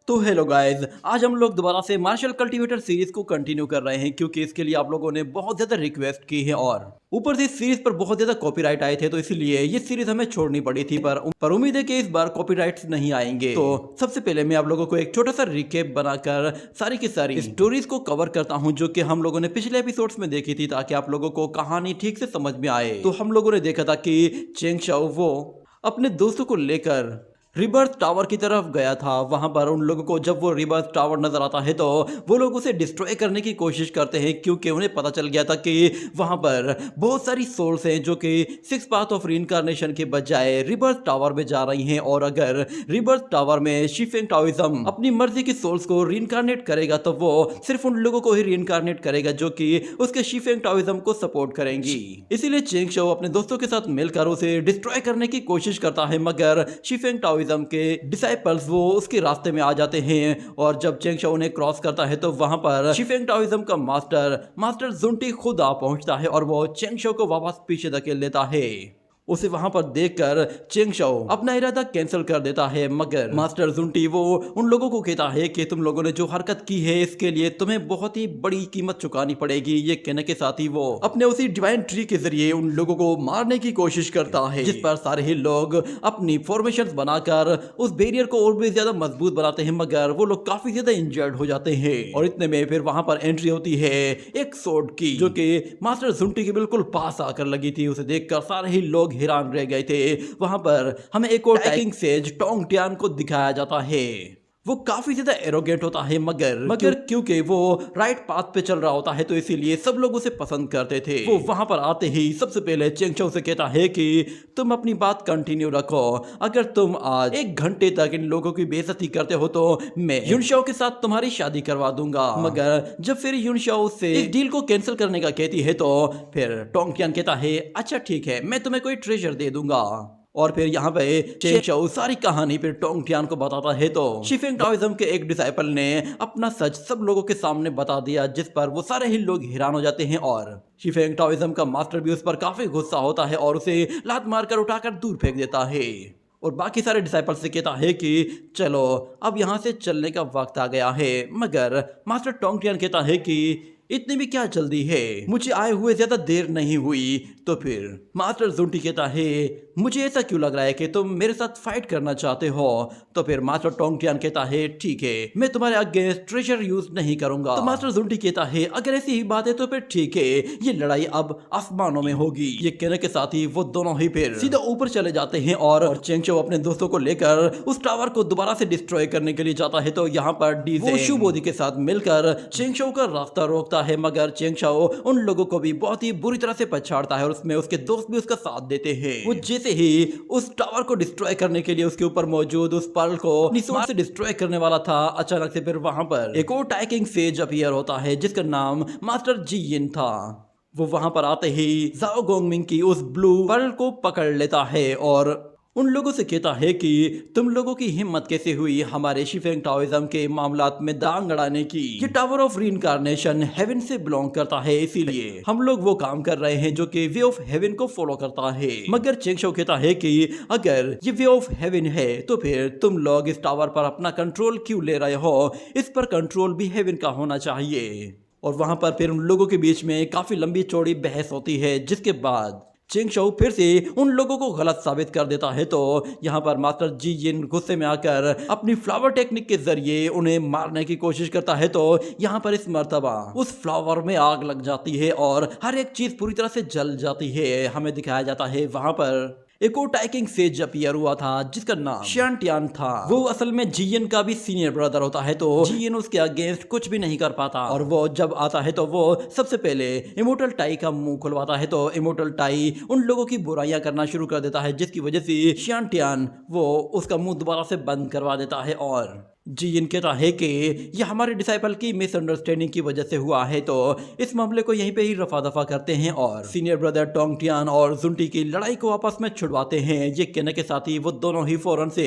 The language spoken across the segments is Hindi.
तो हेलो गाइस, आज हम लोग दोबारा से मार्शल कल्टीवेटर सीरीज को कंटिन्यू कर रहे हैं क्योंकि इसके लिए आप लोगों ने बहुत ज्यादा रिक्वेस्ट की है और ऊपर से इस सीरीज पर बहुत ज्यादा कॉपीराइट आए थे, तो इसलिए ये सीरीज हमें छोड़नी पड़ी थी। पर उम्मीद है कि इस बार कॉपीराइट्स नहीं आएंगे। तो सबसे पहले मैं आप लोगों को एक छोटा सा रिकेप बनाकर सारी की सारी स्टोरीज को कवर करता हूं जो कि हम लोगों ने पिछले एपिसोड्स में देखी थी, ताकि आप लोगों को कहानी ठीक से समझ में आए। तो हम लोगों ने देखा था कि चेंग शाओ वो अपने दोस्तों को लेकर रिबर्थ टावर की तरफ गया था। वहां पर उन लोगों को जब वो रिबर्थ टावर नजर आता है तो वो लोग उसे डिस्ट्रॉय करने की कोशिश करते हैं, क्योंकि उन्हें पता चल गया था कि वहां पर बहुत सारी सोल्स हैं जो कि सिक्स पाथ ऑफ रीइंकार्नेशन के बजाय रिबर्थ टावर में जा रही हैं। और अगर रिबर्थ टावर में शिफेंग टाओइज्म अपनी मर्जी की सोल्स को रीइंकार्नेट करेगा तो वो सिर्फ उन लोगों को ही रीइंकार्नेट करेगा जो कि उसके शिफेंग टाओइज्म को सपोर्ट करेंगी। इसीलिए चेंग शाओ अपने दोस्तों के साथ मिलकर उसे डिस्ट्रॉय करने की कोशिश करता है, मगर शिफेंग टाओइज्म के डिसाइपल्स वो उसके रास्ते में आ जाते हैं। और जब चेंग शाओ उन्हें क्रॉस करता है तो वहां पर शिफेंग टाओइज्म का मास्टर जुंटी खुद आ पहुंचता है और वो चेंग शाओ को वापस पीछे धकेल लेता है। उसे वहां पर देखकर चेंग शाओ अपना इरादा कैंसिल कर देता है, मगर मास्टर जुंटी वो उन लोगों को कहता है कि तुम लोगों ने जो हरकत की है इसके लिए तुम्हें बहुत ही बड़ी कीमत चुकानी पड़ेगी। ये कहने के साथ ही वो अपने उसी डिवाइन ट्री के जरिए उन लोगों को मारने की कोशिश करता है, जिस पर सारे ही लोग अपनी फॉर्मेशन बनाकर उस बैरियर को और भी ज्यादा मजबूत बनाते हैं, मगर वो लोग काफी ज्यादा इंजर्ड हो जाते हैं। और इतने में फिर वहां पर एंट्री होती है एक सोर्ड की, जो कि मास्टर जुंटी के बिल्कुल पास आकर लगी थी। उसे देखकर सारे ही लोग हैरान रह गए थे। वहां पर हमें एक और टाइकिंग सेज टोंग टियान को दिखाया जाता है। वो काफी ज्यादा एरोगेंट होता है, मगर क्योंकि वो राइट पाथ पे चल रहा होता है तो इसीलिए सब लोग उसे पसंद करते थे। वो वहां पर आते ही सबसे पहले चेंग शाओ से कहता है कि तुम अपनी बात कंटिन्यू रखो। अगर तुम आज 1 घंटे तक इन लोगों की बेइज्जती करते हो तो मैं युन शाओ के साथ तुम्हारी शादी करवा दूंगा। मगर जब फिर युन शाओ से इस डील को कैंसिल करने का कहती है तो फिर टोंग टियान कहता है अच्छा ठीक है, मैं तुम्हें कोई ट्रेजर दे दूंगा। और फिर यहाँ पे चेंग शाओ सारी कहानी फिर टोंग टियान को बताता है तो शिफेंग टाओइज्म के एक डिसाइपल ने अपना सच सब लोगों के सामने बता दिया, जिस पर वो सारे ही लोग हैरान हो जाते हैं। और शिफेंग टाओइज्म का मास्टर भी उस पर काफी गुस्सा होता है और उसे लात मारकर उठाकर दूर फेंक देता है। और बाकी सारे डिसाइपल से कहता है कि चलो अब यहाँ से चलने का वक्त आ गया है, मगर मास्टर टोंग टियान कहता है कि इतनी भी क्या जल्दी है, मुझे आए हुए ज्यादा देर नहीं हुई। तो फिर मास्टर जुंटी कहता है मुझे ऐसा क्यों लग रहा है कि तुम मेरे साथ फाइट करना चाहते हो। तो फिर मास्टर टोंग टियान कहता है ठीक है, मैं तुम्हारे अगेंस्ट ट्रेजर यूज नहीं करूंगा। तो मास्टर जुंटी कहता है अगर ऐसी ही बात है तो फिर ठीक है, ये लड़ाई अब आसमानों में होगी। ये कहने के साथ ही वो दोनों ही फिर सीधा ऊपर चले जाते हैं और चेंग शाओ अपने दोस्तों को लेकर उस टावर को दोबारा से डिस्ट्रॉय करने के लिए जाता है। तो यहाँ पर डीजे शुबोदी के साथ मिलकर चेंग शाओ का रास्ता रोकता है, मगर चेंग शाओ उन लोगों को भी बहुत ही बुरी तरह से पछाड़ता है और उसमें उसके दोस्त भी उसका साथ देते हैं। वो जैसे ही उस टावर को डिस्ट्रॉय करने के लिए उसके ऊपर मौजूद उस पर्ल को निसोड़ से डिस्ट्रॉय करने वाला था, अचानक से फिर वहां पर एक और टाइकिंग सेज अपीयर होता है जिसका नाम मास्टर जी यिन था। वो वहां पर आते ही जाओ गोंगमिंग की उस ब्लू पर्ल को पकड़ लेता है और उन लोगों से कहता है कि तुम लोगों की हिम्मत कैसे हुई हमारे शिफेंग टाओइज्म के मामलात में दांग अड़ाने की। ये टावर ऑफ रीइंकार्नेशन हेवन से बिलोंग करता है, इसीलिए हम लोग वो काम कर रहे हैं जो कि वे ऑफ हेवन को फॉलो करता है। मगर चेंग शाओ कहता है कि अगर ये वे ऑफ हेवन है तो फिर तुम लोग इस टावर पर अपना कंट्रोल क्यों ले रहे हो, इस पर कंट्रोल भी हेवन का होना चाहिए। और वहां पर फिर उन लोगों के बीच में काफी लंबी चौड़ी बहस होती है, जिसके बाद चेंग शाओ फिर से उन लोगों को गलत साबित कर देता है। तो यहाँ पर मास्टर जी यिन गुस्से में आकर अपनी फ्लावर टेक्निक के जरिए उन्हें मारने की कोशिश करता है। तो यहाँ पर इस मर्तबा उस फ्लावर में आग लग जाती है और हर एक चीज पूरी तरह से जल जाती है। हमें दिखाया जाता है वहां पर एक और टाइकिंग सेज अपीयर हुआ था जिसका नाम शियान टियान था। वो असल में जियन का भी सीनियर ब्रदर होता है, तो जियन उसके अगेंस्ट कुछ भी नहीं कर पाता। और वो जब आता है तो वो सबसे पहले इमोर्टल टाई का मुंह खुलवाता है। तो इमोर्टल टाई उन लोगों की बुराइयां करना शुरू कर देता है, जिसकी वजह से शियान टियान वो उसका मुंह दोबारा से बंद करवा देता है। और जी यिन कहता है कि यह हमारे डिसाइपल की मिसअंडरस्टैंडिंग की वजह से हुआ है, तो इस मामले को यहीं पे ही रफा दफा करते हैं और सीनियर ब्रदर टोंग टियान और जुंटी की लड़ाई को आपस में छुड़वाते हैं। ये कहने के साथ ही वो दोनों ही फौरन से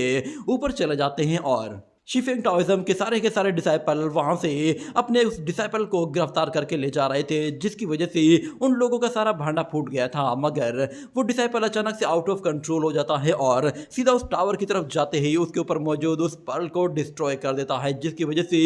ऊपर चले जाते हैं और शिफिंग टाओइज्म के सारे डिसाइपल वहां से अपने उस डिसाइपल को गिरफ्तार करके ले जा रहे थे, जिसकी वजह से उन लोगों का सारा भांडा फूट गया था। मगर वो डिसाइपल अचानक से आउट ऑफ कंट्रोल हो जाता है और सीधा उस टावर की तरफ जाते ही उसके ऊपर मौजूद उस पर्ल को डिस्ट्रॉय कर देता है, जिसकी वजह से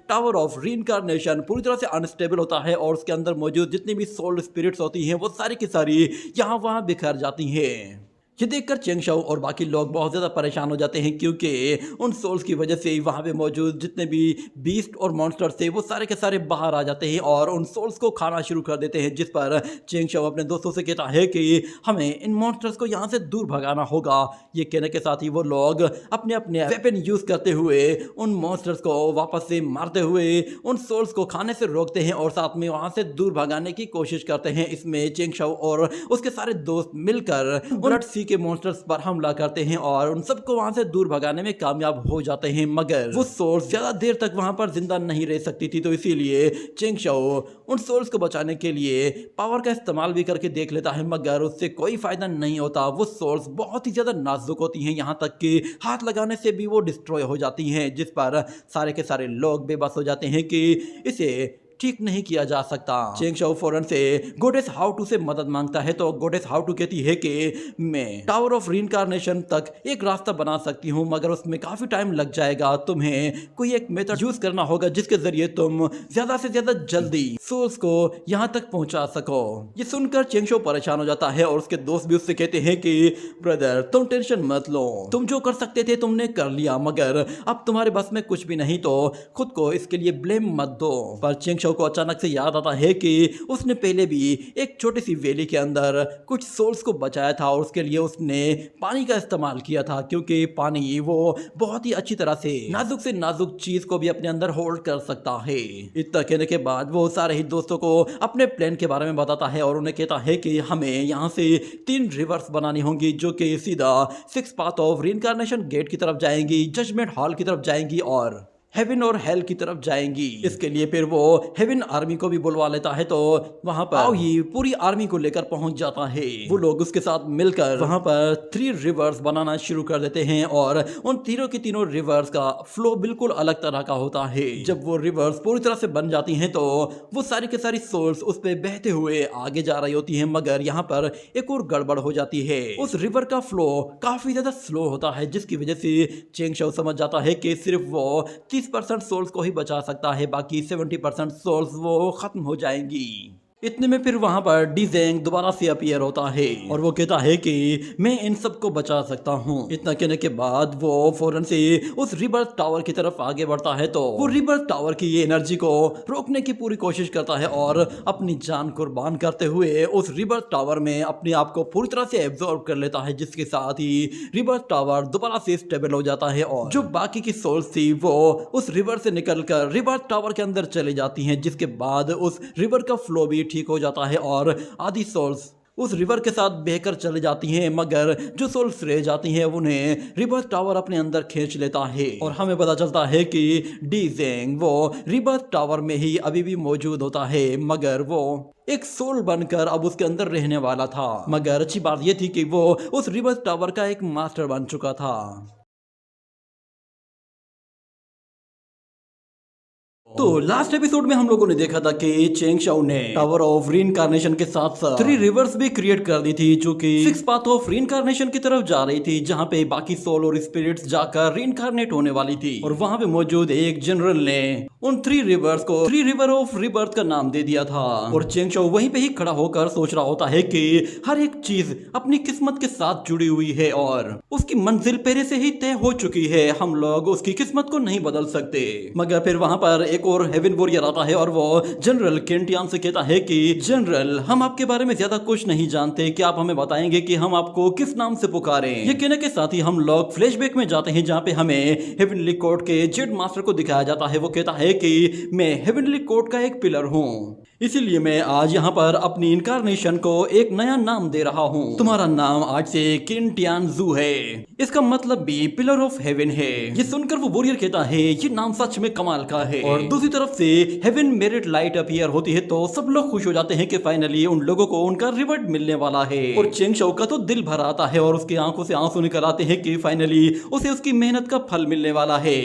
टावर ऑफ रीइंकार्नेशन पूरी तरह से अनस्टेबल होता है और उसके अंदर मौजूद जितनी भी सोल स्पिरिट्स होती हैं वो सारी की सारी यहाँ वहाँ बिखर जाती हैं। ये देखकर चेंग शाओ और बाकी लोग बहुत ज़्यादा परेशान हो जाते हैं, क्योंकि उन सोल्स की वजह से वहाँ पे मौजूद जितने भी बीस्ट और मॉन्स्टर्स थे वो सारे के सारे बाहर आ जाते हैं और उन सोल्स को खाना शुरू कर देते हैं। जिस पर चेंग शाओ अपने दोस्तों से कहता है कि हमें इन मॉन्स्टर्स को यहाँ से दूर भगाना होगा। ये कहने के साथ ही वो लोग अपने अपने वेपन यूज़ करते हुए उन मॉन्स्टर्स को वापस से मारते हुए उन सोल्स को खाने से रोकते हैं और साथ में वहाँ से दूर भगाने की कोशिश करते हैं। इसमें चेंग शाओ और उसके सारे दोस्त मिलकर ब्लड सी के मॉन्स्टर्स पर हमला करते हैं और उन सबको वहां से दूर भगाने में कामयाब हो जाते हैं। मगर वो सोल्स ज्यादा देर तक वहां पर जिंदा नहीं रह सकती थी, तो इसीलिए चेंग शाओ उन सोल्स को बचाने के लिए पावर का इस्तेमाल भी करके देख लेता है, मगर उससे कोई फायदा नहीं होता। वो सोल्स बहुत ही ज्यादा नाजुक होती हैं, यहाँ तक कि हाथ लगाने से भी वो डिस्ट्रॉय हो जाती हैं, जिस पर सारे के सारे लोग बेबस हो जाते हैं कि इसे ठीक नहीं किया जा सकता। चेंग शाओ फौरन से गोडेस हाउ टू से मदद मांगता है, तो गोडेस हाउ टू कहती है कि मैं टावर ऑफ रीइंकार्नेशन तक एक रास्ता बना सकती हूँ, मगर उसमें काफी टाइम लग जाएगा। तुम्हें कोई एक मेथड यूज करना होगा जिसके जरिए तुम ज्यादा से ज्यादा जल्दी सोल्स को यहाँ तक पहुंचा सको। ये सुनकर चेंग शाओ परेशान हो जाता है और उसके दोस्त भी उससे कहते हैं कि ब्रदर तुम टेंशन मत लो, तुम जो कर सकते थे तुमने कर लिया, मगर अब तुम्हारे बस में कुछ भी नहीं, तो खुद को इसके लिए ब्लेम मत दो। पर चेंग शाओ को अचानक से याद आता है कि उसने पहले भी एक छोटी सी वैली के अंदर कुछ सोल्स को बचाया था और उसके लिए उसने पानी का इस्तेमाल किया था, क्योंकि पानी वो बहुत ही अच्छी तरह से नाजुक चीज को भी अपने अंदर होल्ड कर सकता है। इतना कहने के बाद वो सारे ही दोस्तों को अपने प्लान के बारे में बताता है और उन्हें कहता है कि हमें यहाँ से 3 रिवर्स बनानी होंगी जो कि सीधा 6 पाथ ऑफ रीइंकार्नेशन गेट की तरफ जाएंगी, जजमेंट हॉल की तरफ जाएंगी और हेवन और हेल की तरफ जाएंगी। इसके लिए फिर वो हेवन आर्मी को भी बुलवा लेता है, तो वहां पर ही पूरी आर्मी को लेकर पहुंच जाता है। वो लोग उसके साथ मिलकर वहां पर 3 रिवर्स बनाना शुरू कर देते हैं और उन तीनों की तीनों रिवर्स का फ्लो बिल्कुल अलग तरह का होता है। जब वो रिवर्स पूरी तरह से बन जाती हैं तो वो सारी के सारी सोल्स उस पे बहते हुए आगे जा रही होती हैं, मगर यहाँ पर एक और गड़बड़ हो जाती है। उस रिवर का फ्लो काफी ज्यादा स्लो होता है, जिसकी वजह से चेंग शाओ समझ जाता है कि सिर्फ वो 30% सोल्स को ही बचा सकता है, बाकी 70% सोल्स वो खत्म हो जाएंगी। इतने में फिर वहां पर डीजेंग दोबारा से अपीयर होता है और वो कहता है कि मैं इन सबको बचा सकता हूँ। इतना कहने के बाद वो फौरन से उस रिबर्थ टावर की तरफ आगे बढ़ता है, तो वो रिबर्थ टावर की ये एनर्जी को रोकने की पूरी कोशिश करता है और अपनी जान कुर्बान करते हुए उस रिबर्थ टावर में अपने आप को पूरी तरह से एब्जॉर्ब कर लेता है, जिसके साथ ही रिबर्थ टावर दोबारा से स्टेबल हो जाता है और जो बाकी की सोल्स थी वो उस रिवर से निकलकर रिबर्थ टावर के अंदर चली जाती हैं, जिसके बाद उस रिवर का फ्लो भी ठीक हो जाता है और आधी सोल्स उस रिवर के साथ बहकर चले जाती हैं, मगर जो सोल्स रह जाती हैं उन्हें रिबर्थ टावर अपने अंदर खींच लेता है और हमें पता चलता है कि डीजेंग वो रिबर्थ टावर में ही अभी भी मौजूद होता है, मगर वो एक सोल बनकर अब उसके अंदर रहने वाला था। मगर अच्छी बात यह थी कि वो उस रिबर्थ टावर का एक मास्टर बन चुका था। तो लास्ट एपिसोड में हम लोगों ने देखा था कि चेंग शाओ ने टावर ऑफ रीइंकार्नेशन के साथ साथ 3 रिवर्स भी क्रिएट कर दी थी, जो कि 6 पाथ ऑफ रीइंकार्नेशन की तरफ जा रही थी, जहां पे बाकी सोल और स्पिरिट्स जाकर रीइंकार्नेट होने वाली थी। और वहां पे मौजूद एक जनरल ने उन 3 रिवर्स को 3 रिवर ऑफ रिबर्थ का नाम दे दिया था। और चेंग शाओ वहीं पे ही खड़ा होकर सोच रहा होता है कि हर एक चीज अपनी किस्मत के साथ जुड़ी हुई है और उसकी मंजिल पहले से ही तय हो चुकी है, हम लोग उसकी किस्मत को नहीं बदल सकते। मगर फिर वहां पर एक और हेवन वॉरियर आता है और वो जनरल केंटियान से कहता है कि जनरल हम आपके बारे में ज्यादा कुछ नहीं जानते, क्या आप हमें बताएंगे कि हम आपको किस नाम से पुकारें। ये कहने के साथ ही हम लोग फ्लैशबैक में जाते हैं, जहाँ पे हमें हेवनली कोर्ट के जेड मास्टर को दिखाया जाता है। वो कहता है कि मैं हेवनली कोर्ट का एक पिलर हूँ, इसीलिए मैं आज यहाँ पर अपनी इनकारनेशन को एक नया नाम दे रहा हूँ। तुम्हारा नाम आज से किंटियान जू है, इसका मतलब भी पिलर ऑफ हेवन है। ये सुनकर वो वॉरियर कहता है ये नाम सच में कमाल का है। और दूसरी तरफ से हेवन मेरिट लाइट अपीयर होती है, तो सब लोग खुश हो जाते हैं कि फाइनली उन लोगों को उनका रिवॉर्ड मिलने वाला है। और चेंग शाओ का तो दिल भर आता है और उसकी आंखों से आंसू निकल आते हैं कि फाइनली उसे उसकी मेहनत का फल मिलने वाला है।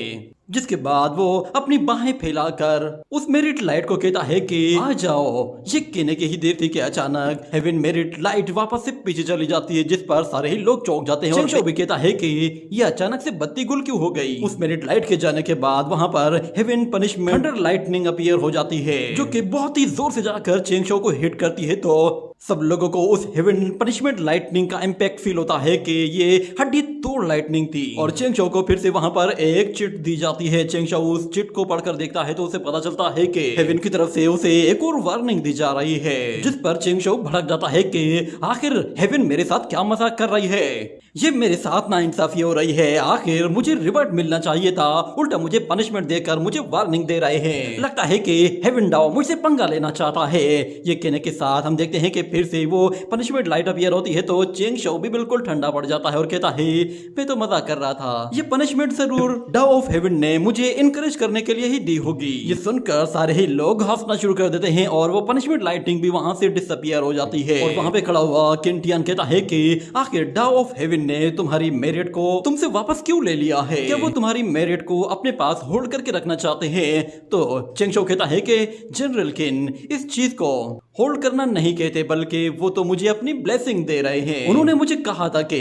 जिसके बाद वो अपनी बाहें फैलाकर उस मेरिट लाइट को कहता है कि आ जाओ। ये कहने की ही देर थी कि अचानक हेवन मेरिट लाइट वापस से पीछे चली जाती है, जिस पर सारे ही लोग चौंक जाते हैं। और भी कहता है कि ये अचानक से बत्ती गुल क्यों हो गई। उस मेरिट लाइट के जाने के बाद वहां पर heaven punishment thunder lightning appear हो जाती है, जो कि बहुत ही जोर से जाकर चेंग शो को हिट करती है। तो सब लोगों को उस हेवन पनिशमेंट लाइटनिंग का इम्पैक्ट फील होता है कि ये हड्डी तोड़ लाइटनिंग थी। और चेंग शो को फिर से वहां पर एक चिट दी जाती है। चेंग शो उस चिट को पढ़कर देखता है तो उसे पता चलता है कि हेवन की तरफ से उसे एक और वार्निंग दी जा रही है, जिस पर चेंग शो भड़क जाता है कि आखिर हेवन मेरे साथ क्या मजाक कर रही है। ये मेरे साथ नाइंसाफी हो रही है। आखिर मुझे रिवॉर्ड मिलना चाहिए था, उल्टा मुझे पनिशमेंट देकर मुझे वार्निंग दे रहे हैं। लगता है कि हेवन डाओ मुझसे पंगा लेना चाहता है। ये कहने के साथ हम देखते हैं कि फिर से वो पनिशमेंट लाइट अपीयर होती है तो चेंग शो भी बिल्कुल ठंडा पड़ जाता है और कहता है मैं तो मजाक कर रहा था, ये पनिशमेंट जरूर डाओ ऑफ हेवन ने मुझे इनकरेज करने के लिए ही दी होगी। ये सुनकर सारे ही लोग हंसना शुरू कर देते हैं और वो पनिशमेंट लाइटिंग भी वहां से डिसअपियर हो जाती है। और वहां पे खड़ा हुआ किंटियन कहता है कि आखिर डाओ ऑफ हेवन ने तुम्हारी मेरिट को तुमसे वापस क्यों ले लिया है? क्या वो तुम्हारी मेरिट को अपने पास होल्ड करके रखना चाहते हैं? तो चेंग शो कहता है कि जनरल किन इस चीज को होल्ड करना नहीं कहते, बल्कि वो तो मुझे अपनी ब्लेसिंग दे रहे हैं। उन्होंने मुझे कहा था कि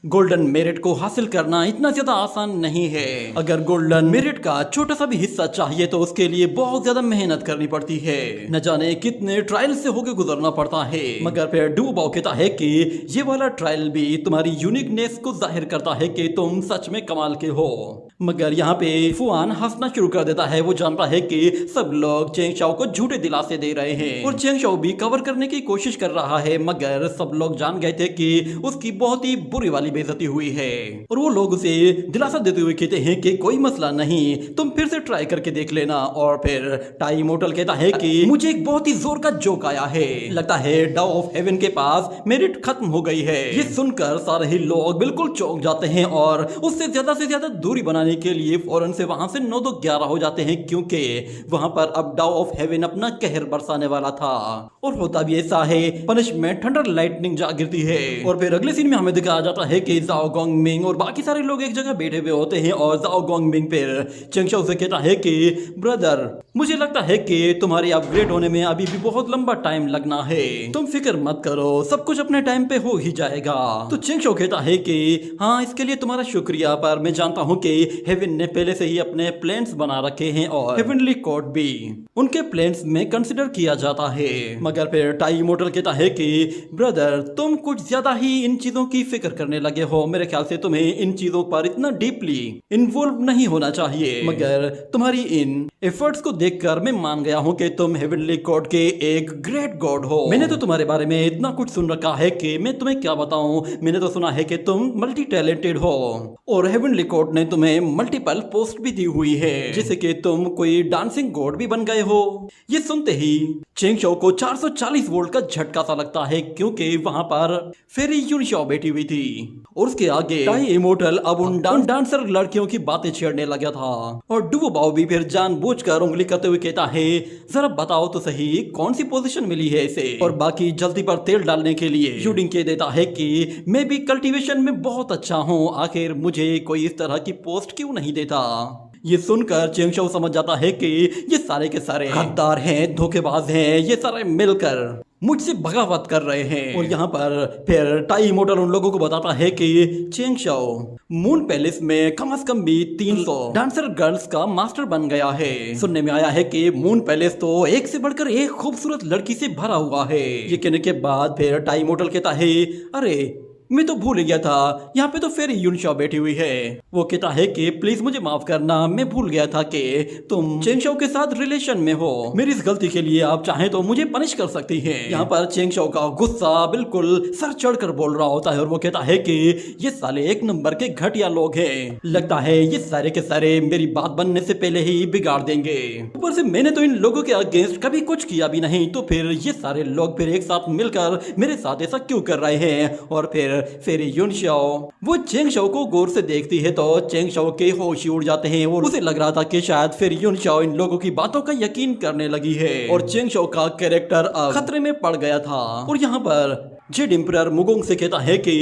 गोल्डन मेरिट को हासिल करना इतना ज्यादा आसान नहीं है। अगर गोल्डन मेरिट का छोटा सा भी हिस्सा चाहिए तो उसके लिए बहुत ज्यादा मेहनत करनी पड़ती है, न जाने कितने ट्रायल से होके गुजरना पड़ता है। मगर फिर डूबाओ कहता है कि ये वाला ट्रायल भी तुम्हारी यूनिकनेस को जाहिर करता है कि तुम सच में कमाल के हो। मगर यहाँ पे फुआन हंसना शुरू कर देता है। वो जानता है कि सब लोग चेंग शाओ को झूठे दिलासे दे रहे हैं और चेंग शाओ भी कवर करने की कोशिश कर रहा है, मगर सब लोग जान गए थे कि उसकी बहुत ही बुरी वाली बेइज्जती हुई है। और वो लोग उसे दिलासा देते हुए कहते हैं कि कोई मसला नहीं, तुम फिर से ट्राई करके देख लेना। और फिर टाई मोटल कहता है कि मुझे एक बहुत ही जोर का जोक आया है, लगता है डाओ ऑफ हेवन के पास मेरिट खत्म हो गई है। ये सुनकर सारे ही लोग बिल्कुल चौंक जाते हैं और उससे ज्यादा दूरी बनाने के लिए फौरन से वहां से 9 तो 11 हो जाते हैं, क्योंकि वहां पर अब डाओ ऑफ हेवन अपना कहर बरसाने वाला था। और होता भी ऐसा है, पनिशमेंट थंडर लाइटनिंग जा गिरती है। और फिर अगले सीन में हमें दिखाया जाता है कि जाओ गोंगमिंग और बाकी सारे लोग एक जगह बैठे हुए होते हैं और जाओ गोंगमिंग फिर चेंग शाओ से कहता है कि ब्रदर मुझे लगता है कि तुम्हारे अपग्रेड होने में अभी भी बहुत लंबा टाइम लगना है, तुम फिक्र मत करो, सब कुछ अपने टाइम पे हो ही जाएगा। तो चेंग शाओ कहता है कि हाँ इसके लिए तुम्हारा शुक्रिया, पर मैं जानता हूँ कि हेवन ने पहले से ही अपने प्लान्स बना रखे हैं और हेवनली कोड भी उनके प्लान्स में कंसिडर किया जाता है। मगर फिर टाई मोटल कहता है कि ब्रदर तुम कुछ ज्यादा ही इन चीजों की फिक्र करने लगे हो, मेरे ख्याल से तुम्हें इन चीजों पर इतना डीपली इन्वॉल्व नहीं होना चाहिए। मगर तुम्हारी इन एफर्ट्स को देखकर मैं मान गया हूँ कि तुम हेवनली गॉड के एक ग्रेट गॉड हो। मैंने तो तुम्हारे बारे में इतना कुछ सुन रखा है कि मैं तुम्हें क्या बताऊं। मैंने तो सुना है कि तुम मल्टी टैलेंटेड हो और हेवनली गॉड ने तुम्हें मल्टीपल पोस्ट भी दी हुई है, जिससे कि तुम कोई डांसिंग गॉड भी बन गए हो। ये सुनते ही चेंग शाओ को 440 वोल्ट का झटका सा लगता है, क्योंकि वहां पर फेरी यूनिशाओ बैठी हुई थी और उसके आगे टाई इमोर्टल अब उन डांसर लड़कियों की बातें छेड़ने लगा था। और डुओ बाओ भी फिर जानबूझकर उंगली करते हुए कहता है जरा बताओ तो सही कौन सी पोजीशन मिली है इसे। और बाकी जल्दी पर तेल डालने के लिए शूटिंग कह देता है कि मैं भी कल्टीवेशन में बहुत अच्छा हूँ, आखिर मुझे कोई इस तरह की पोस्ट क्यों नहीं देता। ये सुनकर चेंग शाओ समझ जाता है कि ये सारे के सारे गद्दार हैं, धोखेबाज हैं, ये सारे मिलकर मुझसे बगावत कर रहे हैं। और यहाँ पर फिर टाई मोटल उन लोगों को बताता है कि चेंग शाओ मून पैलेस में कम से कम भी 300 डांसर गर्ल्स का मास्टर बन गया है। सुनने में आया है कि मून पैलेस तो एक से बढ़कर एक खूबसूरत लड़की से भरा हुआ है। ये कहने के बाद फिर टाई मोटल कहता है अरे मैं तो भूल गया था, यहाँ पे तो फेरी यूनिशाओ बैठी हुई है। वो कहता है कि प्लीज मुझे माफ करना, मैं भूल गया था कि तुम चेंग शाओ के साथ रिलेशन में हो। मेरी इस गलती के लिए आप चाहें तो मुझे पनिश कर सकती हैं। यहाँ पर चेंग शाओ का गुस्सा बिल्कुल सर चढ़कर बोल रहा होता है और वो कहता है कि ये साले एक नंबर के घटिया लोग हैं, लगता है ये सारे के सारे मेरी बात बनने से पहले ही बिगाड़ देंगे। ऊपर से मैंने तो इन लोगों के अगेंस्ट कभी कुछ किया भी नहीं, तो फिर ये सारे लोग फिर एक साथ मिलकर मेरे साथ ऐसा क्यों कर रहे हैं। और फिर फेरी यूनिशाओ वो चेंग शाओ को गौर से देखती है तो चेंग शाओ के होश उड़ जाते हैं और उसे लग रहा था कि शायद फेरी यूनिशाओ इन लोगों की बातों का यकीन करने लगी है और चेंग शाओ का कैरेक्टर अब खतरे में पड़ गया था। और यहाँ पर जेड एम्परर मुगोंग से कहता है कि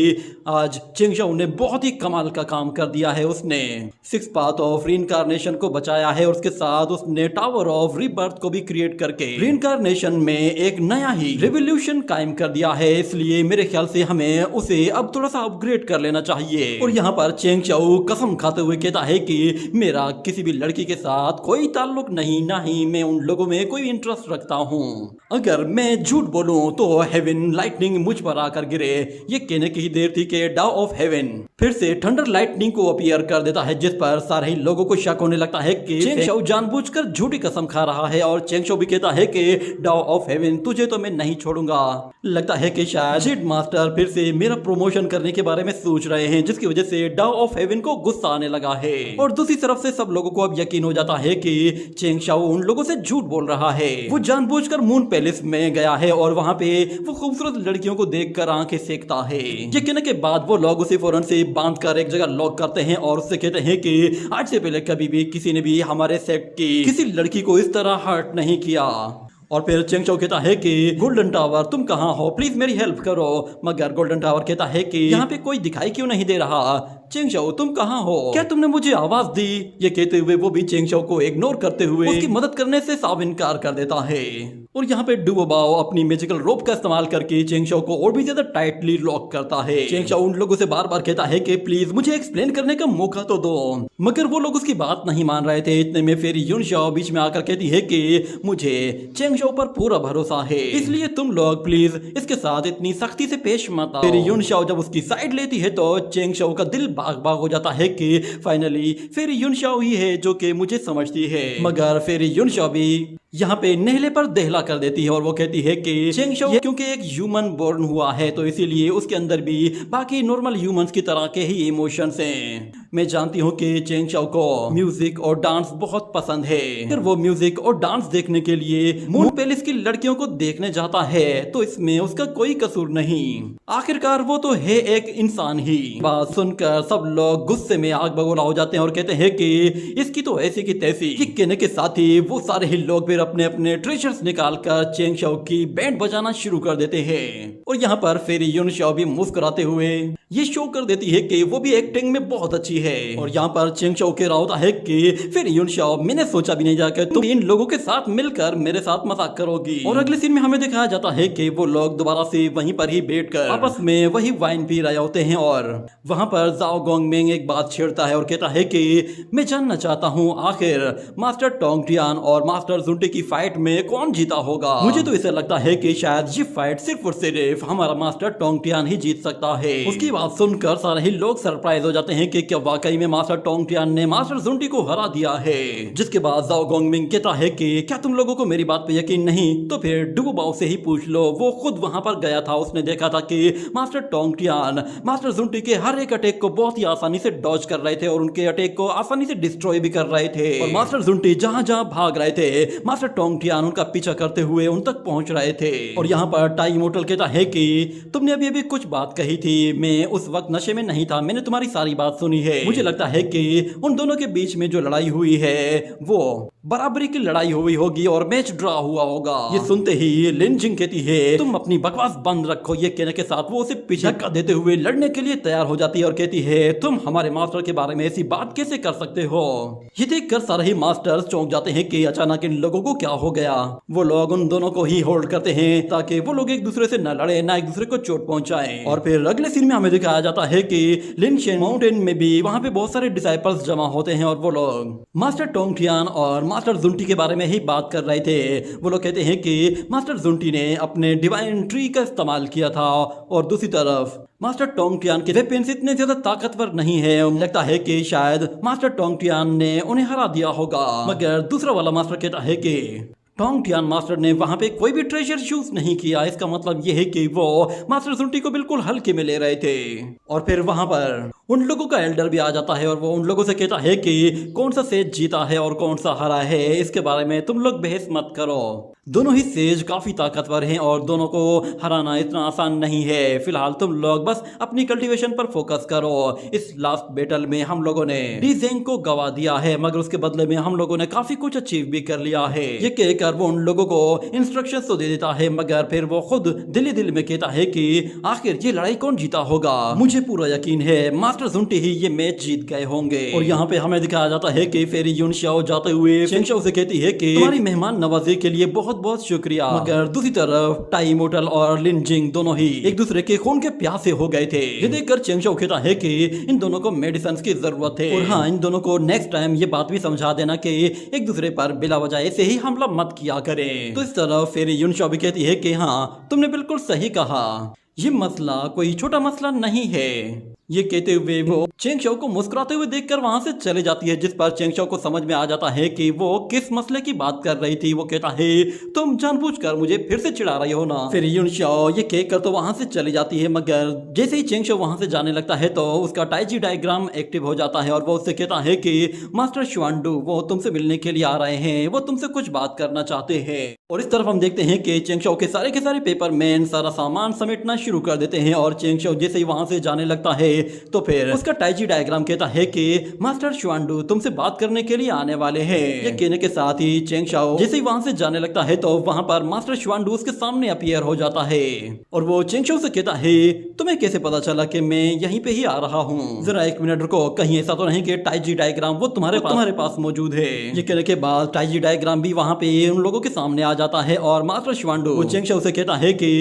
आज चेंग शाओ ने बहुत ही कमाल का काम कर दिया है। उसने सिक्स पाथ ऑफ रीइंकार्नेशन को बचाया है और उसके साथ उसने टावर ऑफ रीबर्थ को भी क्रिएट करके रीइंकार्नेशन में एक नया ही रेवोल्यूशन कायम कर दिया है। इसलिए मेरे ख्याल से हमें उसे अब थोड़ा सा अपग्रेड कर लेना चाहिए। और यहाँ पर चेंग शाओ कसम खाते हुए कहता है कि मेरा किसी भी लड़की के साथ कोई ताल्लुक नहीं, ना ही मैं उन लोगों में कोई इंटरेस्ट रखता हूँ। अगर मैं झूठ बोलूं तो हेवन लाइटनिंग मुझ पर आकर गिरे। ये कहने की ही देर थी कि डाउ ऑफ हेवन फिर से थंडर लाइटनिंग को अपीयर कर देता है, जिस पर सारे ही लोगों को शक होने लगता है कि चेंग शाओ जानबूझकर झूठी कसम खा रहा है। और चेंग शाओ भी कहता है कि डाउ ऑफ हेवन तुझे तो मैं नहीं छोड़ूंगा। लगता है कि शायद जेड मास्टर फिर से मेरा प्रमोशन करने के बारे में सोच रहे हैं, जिसकी वजह से डाउ ऑफ हेवन को गुस्सा आने लगा है। और दूसरी तरफ से सब लोगों को अब यकीन हो जाता है कि चेंग शाओ उन लोगों से झूठ बोल रहा है। वो जानबूझकर मून पैलेस में गया है और वहाँ पे वो खूबसूरत लड़कियों को देखकर आंखें सेकता है। ये कहने के बाद वो लोग उसे फौरन से बांधकर एक जगह लॉक करते हैं और उससे कहते हैं कि आज से पहले कभी भी किसी ने भी हमारे सेक्ट की किसी लड़की को इस तरह हर्ट नहीं किया। और फिर चेंग शाओ कहता है कि गोल्डन टावर तुम कहाँ हो, प्लीज मेरी हेल्प करो। मगर गोल्डन टावर कहता है कि यहाँ पे कोई दिखाई क्यों नहीं दे रहा। चेंग शाओ तुम कहाँ हो, क्या तुमने मुझे आवाज दी। ये कहते हुए वो भी चेंग शाओ को इग्नोर करते हुए उसकी मदद करने से साफ इनकार कर देता है। और यहाँ पे डुओ बाओ अपनी मैजिकल रोप का इस्तेमाल करके चेंग शाओ को और भी ज्यादा टाइटली लॉक करता है। चेंग शाओ उन लोगों से बार बार कहता है कि प्लीज मुझे एक्सप्लेन करने का मौका तो दो, मगर वो लोग उसकी बात नहीं मान रहे थे। इतने में फिर यून शाओ बीच में आकर कहती है कि मुझे चेंग शाओ पर पूरा भरोसा है, इसलिए तुम लोग प्लीज इसके साथ इतनी सख्ती से पेश मत आओ। फिर यून शाओ जब उसकी साइड लेती है तो चेंग शाओ का दिल बाग बाग हो जाता है कि फाइनली फिर यून शाओ ही है जो कि मुझे समझती है। मगर फिर यून शाओ भी यहाँ पे नहले पर दहला कर देती है और वो कहती है कि चेंग शाओ क्योंकि एक ह्यूमन बोर्न हुआ है तो इसीलिए उसके अंदर भी बाकी नॉर्मल ह्यूमंस की तरह के ही इमोशंस हैं। मैं जानती हूँ कि चेंग शाओ को म्यूजिक और डांस बहुत पसंद है। फिर वो म्यूजिक और डांस देखने के लिए मून पैलेस की लड़कियों को देखने जाता है, तो इसमें उसका कोई कसूर नहीं। आखिरकार वो तो है एक इंसान ही। बात सुनकर सब लोग गुस्से में आग बगोला हो जाते हैं और कहते हैं कि इसकी तो ऐसी की तैसी। ये कहने के साथ ही वो सारे ही लोग फिर अपने अपने ट्रेजर्स निकालकर चेंग शाओ की बैंड बजाना शुरू कर देते हैं। और यहाँ पर फिर यून शाओ भी मुस्कुराते हुए ये शो कर देती है कि वो भी एक्टिंग में बहुत अच्छी है। और यहाँ पर चेंग शाओ कह रहा होता है कि फिर यून शाओ मैंने सोचा भी नहीं जाकर तुम इन लोगों के साथ मिलकर मेरे साथ मजाक करोगी। और अगले सीन में हमें दिखाया जाता है कि वो लोग दोबारा से वहीं पर ही बैठकर आपस में वही वाइन पी रहे होते हैं। और वहां पर जाओ गोंगमिंग एक बात छेड़ता है और कहता है कि मैं जानना चाहता हूँ आखिर मास्टर टोंगटियान और मास्टर जुंटी की फाइट में कौन जीता होगा। मुझे तो ऐसा लगता है कि शायद ये फाइट सिर्फ और सिर्फ हमारा मास्टर टोंगटियान ही जीत सकता है। उसकी बात सुनकर सारे ही लोग सरप्राइज हो जाते हैं कि क्या वाकई में मास्टर टोंगटियान ने मास्टर जुंटी को हरा दिया है। जिसके बाद जाओ गोंगमिंग कहता है कि क्या तुम लोगों को मेरी बात पे यकीन नहीं, तो फिर डुओ बाओ से ही पूछ लो। वो खुद वहां पर गया था, उसने देखा था कि मास्टर टोंगटियान मास्टर जुंटी के हर एक अटैक को बहुत ही आसानी से डॉज कर रहे थे और उनके अटैक को आसानी से डिस्ट्रॉय भी कर रहे थे। और मास्टर जुंटी जहां जहां भाग रहे थे मास्टर टोंगटियान उनका पीछा करते हुए उन तक पहुंच रहे थे। और यहाँ पर टाई मोटल कहता है कि तुमने अभी अभी कुछ बात कही थी, मैं उस वक्त नशे में नहीं था, मैंने तुम्हारी सारी बात सुनी है। मुझे लगता है कि उन दोनों के बीच में जो लड़ाई हुई है वो बराबरी की लड़ाई हुई होगी और मैच ड्रा हुआ होगा। ये सुनते ही लिन जिंग कहती है तुम अपनी बकवास बंद रखो। ये कहने के साथ वो उसे पीछे धक्का देते हुए लड़ने के लिए तैयार हो जाती है और कहती है तुम हमारे मास्टर के बारे में ऐसी बात कैसे कर सकते हो। ये देखकर सारे ही मास्टर्स चौंक जाते हैं कि अचानक इन लोगों को क्या हो गया। वो लोग उन दोनों को ही होल्ड करते हैं ताकि वो लोग एक दूसरे से न लड़े ना एक दूसरे को चोट पहुंचाएं। और फिर अगले सीन में हमें दिखाया जाता है कि लिनशेन माउंटेन में भी वहां पे बहुत सारे डिसाइपल्स जमा होते हैं और वो लोग मास्टर टोंगटियान और मास्टर जुंटी के बारे में ही बात कर रहे थे। वो लोग कहते हैं कि मास्टर जुंटी ने अपने डिवाइन ट्री का इस्तेमाल किया था और दूसरी तरफ मास्टर टोंगटियान के वेपन्स इतने ज्यादा ताकतवर नहीं है। लगता है कि शायद मास्टर टोंगटियान ने उन्हें हरा दिया होगा। मगर दूसरा वाला मास्टर कहता है कि टोंगटियान मास्टर ने वहां पे कोई भी ट्रेजर यूज नहीं किया। इसका मतलब यह है कि वो मास्टर जुंटी को बिल्कुल हल्के में ले रहे थे। और फिर वहां पर उन लोगों का एल्डर भी आ जाता है और वो उन लोगों से कहता है कि कौन सा सेज जीता है और कौन सा हारा है, इसके बारे में तुम लोग बहस मत करो। दोनों ही सेज काफी ताकतवर हैं और दोनों को हराना इतना आसान नहीं है। फिलहाल तुम लोग बस अपनी कल्टीवेशन पर फोकस करो। इस लास्ट बैटल में हम लोगों ने डीजेंग को गवा दिया है, मगर उसके बदले में हम लोगों ने काफी कुछ अचीव भी कर लिया है। ये कहकर वो उन लोगों को इंस्ट्रक्शंस तो दे देता है, मगर फिर वो खुद दिल में कहता है कि आखिर ये लड़ाई कौन जीता होगा। मुझे पूरा यकीन है मास्टर जुंटी ही ये मैच जीत गए होंगे। और यहाँ पे हमें दिखाया जाता है कि फेरी यूनशाओ जाते हुए चेंगशाओ से कहती है कि तुम्हारी मेहमान नवाजी के लिए बहुत बहुत शुक्रिया। मगर दूसरी तरफ टाई मोटल और लिनजिंग दोनों ही एक दूसरे के खून के प्यासे हो गए थे। ये देखकर चेंगशाओ कहता है कि इन दोनों को मेडिसिन की जरूरत है और हाँ, इन दोनों को नेक्स्ट टाइम ये बात भी समझा देना कि एक दूसरे पर बिला वजह ऐसे ही हमला मत किया करें। तो इस तरह फेरी यूनशाओ भी कहती है कि हाँ, तुमने बिल्कुल सही कहा, ये मसला कोई छोटा मसला नहीं है। ये कहते हुए वो चेंगशाओ को मुस्कुराते हुए देखकर वहां से चले जाती है, जिस पर चेंगशाओ को समझ में आ जाता है कि वो किस मसले की बात कर रही थी। वो कहता है तुम जानबूझकर मुझे फिर से चिढ़ा रही हो ना। फिर यूनशाओ ये कहकर तो वहां से चली जाती है, मगर जैसे ही चेंगशाओ वहां से जाने लगता है तो उसका टाइजी डायग्राम एक्टिव हो जाता है और वो उससे कहता है कि मास्टर श्वांडू वो तुमसे मिलने के लिए आ रहे हैं, वो तुमसे कुछ बात करना चाहते हैं। और इस तरफ हम देखते हैं कि चेंगशाओ के सारे पेपर मैन सारा सामान समेटना शुरू कर देते हैं और चेंगशाओ जैसे ही वहां से जाने लगता है तो फिर उसका टाइजी डायग्राम कहता है कि मास्टर श्वांडू तुमसे बात करने के लिए आने वाले हैं। ये कहने के साथ ही चेंगशाओ जैसे ही वहां से जाने लगता है तो वहां पर मास्टर श्वांडू उसके सामने अपीयर हो जाता है और वो चेंगशाओ से कहता है तुम्हें कैसे पता चला कि मैं यहीं पे ही आ रहा हूँ? जरा एक मिनट रुको, कहीं ऐसा तो नहीं कि टाइजी डायग्राम वो तुम्हारे पास मौजूद है। ये कहने के बाद टाइजी डायग्राम भी वहां पे उन लोगों के सामने आ जाता है और मास्टर श्वांडू चेंगशाओ से कहता है कि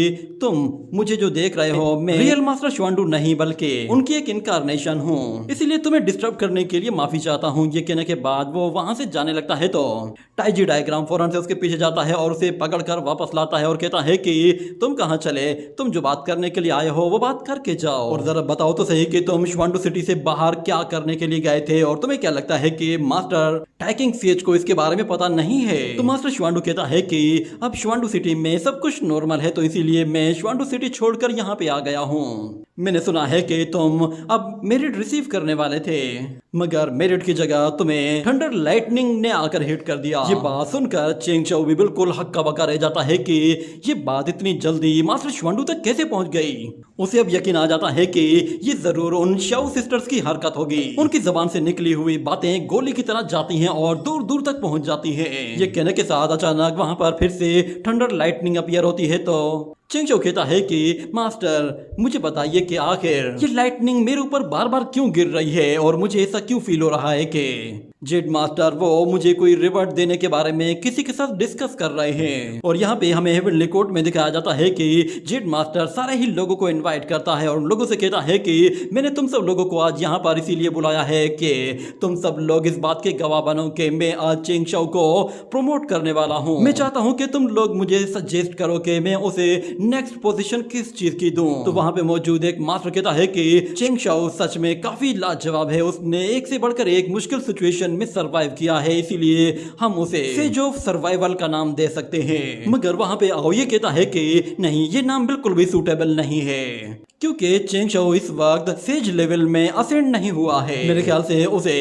तुम मुझे जो देख रहे हो मैं रियल मास्टर श्वांडू नहीं बल्कि उनकी एक इनकारनेशन हूँ, इसीलिए तुम्हें डिस्टर्ब करने के लिए माफी चाहता हूँ। ये कहने के बाद वो वहां से जाने लगता है तो टाइजी डायग्राम फौरन से उसके पीछे जाता है और उसे पकड़कर वापस लाता है और कहता है कि तुम कहाँ चले, तुम जो बात करने के लिए आए हो वो बात करके जाओ और जरा बताओ तो सही कि तुम श्वांडू सिटी से बाहर क्या करने के लिए गए थे और तुम्हें क्या लगता है कि मास्टर टैकिंग सीएच को इसके बारे में पता नहीं है? तो मास्टर श्वांडू कहता है कि अब श्वांडू सिटी में सब कुछ नॉर्मल है तो इसीलिए मैं श्वांडू सिटी छोड़कर यहाँ पे आ गया हूँ। मैंने सुना है कि तुम अब मेरिट रिसीव करने वाले थे, मगर मेरिट की जगह तुम्हें थंडर लाइटनिंग ने आकर हिट कर दिया। ये बात सुनकर चेंगशाओ भी बिल्कुल हक्का बक्का रह जाता है कि ये बात इतनी जल्दी मास्टर श्वांडू तक कैसे पहुंच गई। उसे अब यकीन आ जाता है कि ये जरूर उन शाओ सिस्टर्स की हरकत होगी। उनकी जबान से निकली हुई बातें गोली की तरह जाती हैं और दूर दूर तक पहुंच जाती हैं। ये कहने के साथ अचानक वहां पर फिर से थंडर लाइटनिंग अपीयर होती है तो चेंगशाओ कहता है कि मास्टर मुझे बताइए कि आखिर ये लाइटनिंग मेरे ऊपर बार बार क्यों गिर रही है और मुझे ऐसा क्यों फील हो रहा है कि जेड मास्टर वो मुझे कोई रिवॉर्ड देने के बारे में किसी के साथ डिस्कस कर रहे हैं। और यहाँ पे हमें हेवनली कोर्ट में दिखाया जाता है कि जेड मास्टर सारे ही लोगों को इनवाइट करता है और उन लोगों से कहता है कि मैंने तुम सब लोगों को आज यहाँ पर इसीलिए बुलाया है कि तुम सब लोग इस बात के गवाह बनो कि मैं आज चेंगशाओ को प्रमोट करने वाला हूँ। मैं चाहता हूँ कि तुम लोग मुझे सजेस्ट करो कि मैं उसे नेक्स्ट पोजीशन किस चीज की दूं। तो वहां पे मौजूद एक मास्टर कहता है कि चेंगशाओ सच में काफी लाजवाब है, उसने एक से बढ़कर एक मुश्किल सिचुएशन में सरवाइव किया है, इसीलिए हम उसे सेज ऑफ सर्वाइवल का नाम दे सकते हैं। मगर वहां पे आओ ये कहता है कि नहीं, ये नाम बिल्कुल भी सूटेबल नहीं है क्योंकि चेंगशाओ इस वक्त सेज लेवल में असेंड नहीं हुआ है। मेरे ख्याल से उसे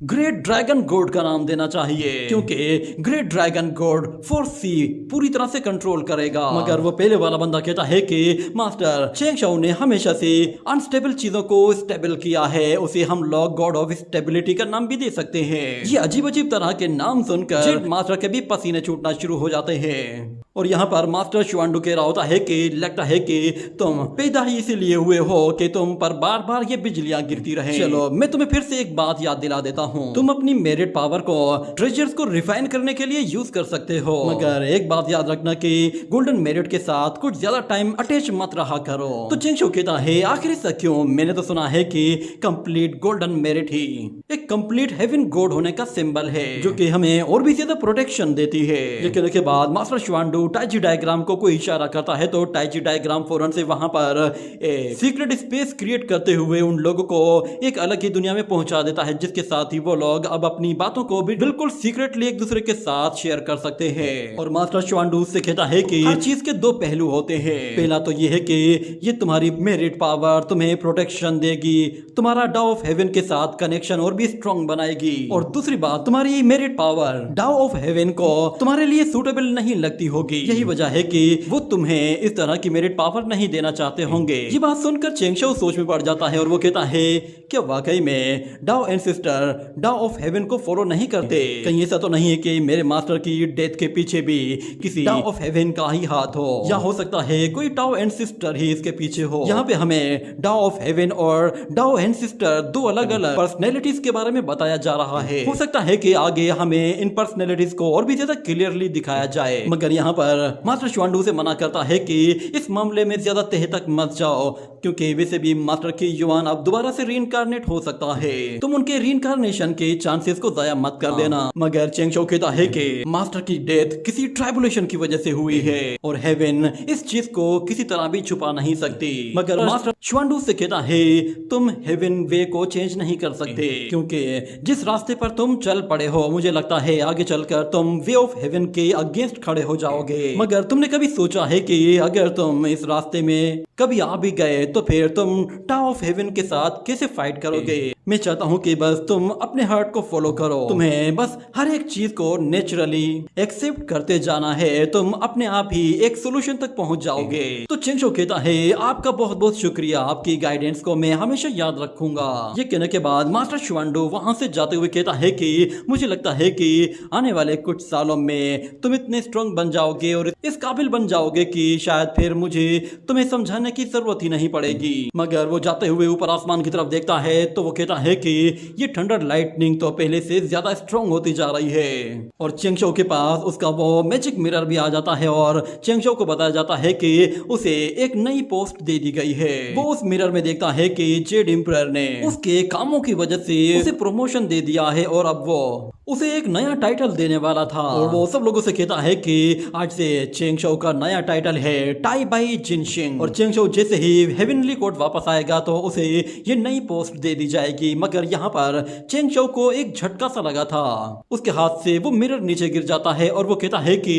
ग्रेट ड्रैगन गॉड का नाम देना चाहिए क्योंकि ग्रेट ड्रैगन गॉड फोर्स सी पूरी तरह से कंट्रोल करेगा। मगर वो पहले वाला बंदा कहता है कि मास्टर चेंगशाओ ने हमेशा से अनस्टेबल चीजों को स्टेबल किया है, उसे हम लोग गॉड ऑफ स्टेबिलिटी का नाम भी दे सकते हैं। ये अजीब अजीब तरह के नाम सुनकर मास्टर के भी पसीने छूटना शुरू हो जाते हैं। और यहाँ पर मास्टर श्वांडू कह रहा होता है कि लगता है कि तुम पैदा ही इसीलिए हुए हो कि तुम पर बार बार ये बिजलियां गिरती रहे। चलो मैं तुम्हें फिर से एक बात याद दिला देता हूँ, तुम अपनी मेरिट पावर को ट्रेजर्स को रिफाइन करने के लिए यूज कर सकते हो, मगर एक बात याद रखना कि गोल्डन मेरिट के साथ कुछ ज्यादा टाइम अटैच मत रहा करो। तो चेंगशाओ कहता है आखिर ऐसा क्यों? मैंने तो सुना है कि कंप्लीट गोल्डन मेरिट ही एक कंप्लीट हेवन गॉड होने का सिंबल है, जो कि हमें और भी ज्यादा प्रोटेक्शन देती है। लेकिन के बाद मास्टर श्वानडू टाइची डायग्राम को कोई इशारा करता है तो टाइची डायग्राम फौरन से वहां पर एक सीक्रेट स्पेस क्रिएट करते हुए उन लोगों को एक अलग ही दुनिया में पहुंचा देता है, जिसके साथ ही वो लोग अब अपनी बातों को भी बिल्कुल सीक्रेटली एक दूसरे के साथ शेयर कर सकते हैं। और मास्टर श्वानडू से कहता है कि हर चीज के दो पहलू होते हैं। पहला तो ये है कि ये तुम्हारी मेरिट पावर तुम्हें प्रोटेक्शन देगी, तुम्हारा डाउ ऑफ हेवन के साथ कनेक्शन और भी स्ट्रॉन्ग बनाएगी। और दूसरी बात, तुम्हारी मेरिट पावर डाउ ऑफ हेवन को तुम्हारे लिए सूटेबल नहीं लगती होगी। यही वजह है कि वो तुम्हें इस तरह की मेरिट पावर नहीं देना चाहते होंगे। ये बात सुनकर चेंगशाओ सोच में पड़ जाता है और वो कहता है क्या वाकई में डाउ एंड सिस्टर डाउ ऑफ हेवन को फॉलो नहीं करते? कहीं ऐसा तो नहीं है कि मेरे मास्टर की डेथ के पीछे भी किसी डाउ ऑफ हेवन का ही हाथ हो, या हो सकता है कोई डाउ एंड सिस्टर ही इसके पीछे हो। यहाँ पे हमें डाउ ऑफ हेवन और डाउ एंड सिस्टर दो अलग अलग पर्सनैलिटीज के बारे में बताया जा रहा है। हो सकता है कि आगे हमें इन पर्सनैलिटीज को और भी ज्यादा क्लियरली दिखाया जाए, मगर यहाँ पर मास्टर श्वानडू से मना करता है कि इस मामले में ज्यादा तह तक मत जाओ, क्योंकि वैसे भी मास्टर की युवान अब दोबारा से रीइंकारनेट हो सकता है। तुम उनके रीइंकारनेशन के चांसेस को जाया मत कर देना। मगर चेंगशाओ कहता है कि मास्टर की डेथ किसी ट्राइबुलेशन की वजह से हुई है और हेवन इस चीज को किसी तरह भी छुपा नहीं सकती। मगर मास्टर श्वानडू से कहता है तुम हेवन वे को चेंज नहीं कर सकते, क्योंकि जिस रास्ते पर तुम चल पड़े हो मुझे लगता है आगे चलकर तुम वे ऑफ हेवन के अगेंस्ट खड़े हो जाओगे। मगर तुमने कभी सोचा है कि अगर तुम इस रास्ते में कभी आ भी गए तो फिर तुम टावर ऑफ हेवन के साथ कैसे फाइट करोगे? मैं चाहता हूँ कि बस तुम अपने हार्ट को फॉलो करो। तुम्हें बस हर एक चीज को नेचुरली एक्सेप्ट करते जाना है, तुम अपने आप ही एक सोल्यूशन तक पहुंच जाओगे। तो चेंगशाओ कहता है आपका बहुत बहुत शुक्रिया, आपकी गाइडेंस को मैं हमेशा याद रखूंगा। ये कहने के बाद मास्टर श्वानडू वहां से जाते हुए कहता है कि मुझे लगता है कि आने वाले कुछ सालों में तुम इतने स्ट्रांग बन जाओगे और इस काबिल बन जाओगे कि शायद फिर मुझे तुम्हें समझाने की जरूरत ही नहीं पड़ेगी। मगर वो जाते हुए ऊपर आसमान की तरफ देखता है तो वो कहता है कि ये थंडर लाइटनिंग तो पहले से ज्यादा स्ट्रांग होती जा रही है। और चेंगशाओ के पास उसका वो मैजिक मिरर भी आ जाता है और चेंगशाओ को बताया जाता है कि उसे एक नई पोस्ट दे दी गई है। वो उस मिरर में देखता है कि जेड एम्परर ने उसके कामों की वजह से उसे प्रमोशन दे दिया है और अब वो उसे एक नया टाइटल देने वाला था। और वो सब लोगों से कहता है कि आज से चेंगशाओ का नया टाइटल है टाई बाई जिनशिंग। और चेंगशाओ जैसे ही हेवनली कोर्ट वापस आएगा तो उसे ये नई पोस्ट दे दी जाएगी। मगर यहाँ पर चेंगशाओ को एक झटका सा लगा था, उसके हाथ से वो मिरर नीचे गिर जाता है और वो कहता है कि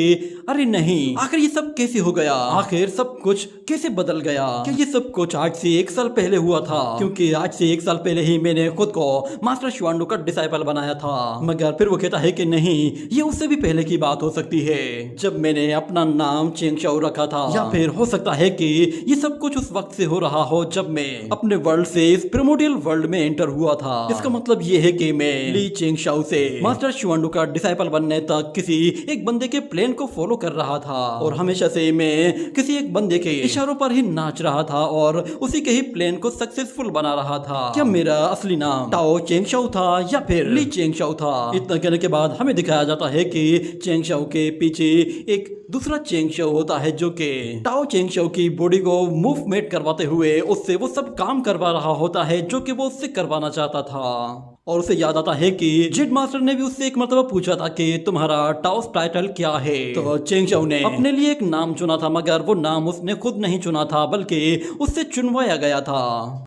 अरे नहीं, आखिर ये सब कैसे हो गया? आखिर सब कुछ कैसे बदल गया? क्या ये सब कुछ आज से 1 साल पहले हुआ था? क्योंकि आज से 1 साल पहले ही मैंने खुद को मास्टर श्वानडू का डिसाइपल बनाया था। मगर फिर वो कहता है कि नहीं, ये उससे भी पहले की बात हो सकती है, जब मैंने अपना नाम चेंगशाओ रखा था। या फिर हो सकता है कि ये सब कुछ उस वक्त से हो रहा हो जब मैं अपने वर्ल्ड से इस प्रिमोडियल वर्ल्ड में एंटर हुआ था। इसका मतलब ये है कि मैं ली चेंगशाओ से मास्टर श्वानडू का डिसाइपल बनने तक किसी एक बंदे के प्लान को फॉलो कर रहा था और हमेशा से मैं किसी एक बंदे के इशारों पर ही नाच रहा था और उसी के ही प्लान को सक्सेसफुल बना रहा था। क्या मेरा असली नाम टाओ चेंगशाओ था या फिर ली चेंगशाओ था? इतना कहने के बाद हमें दिखाया जाता है कि चेंगशाओ के पीछे एक दूसरा चेंगशाओ होता है जो कि टाओ चेंगशाओ की बॉडी को मूवमेंट करवाते हुए उससे वो सब काम करवा रहा होता है जो कि वो उससे करवाना चाहता था। और उसे याद आता है कि जेड मास्टर ने भी उससे एक मर्तबा पूछा था कि तुम्हारा टाउस टाइटल क्या है। तो चेंगशाओ ने अपने लिए एक नाम चुना था, मगर वो नाम उसने खुद नहीं चुना था बल्कि उससे चुनवाया गया था।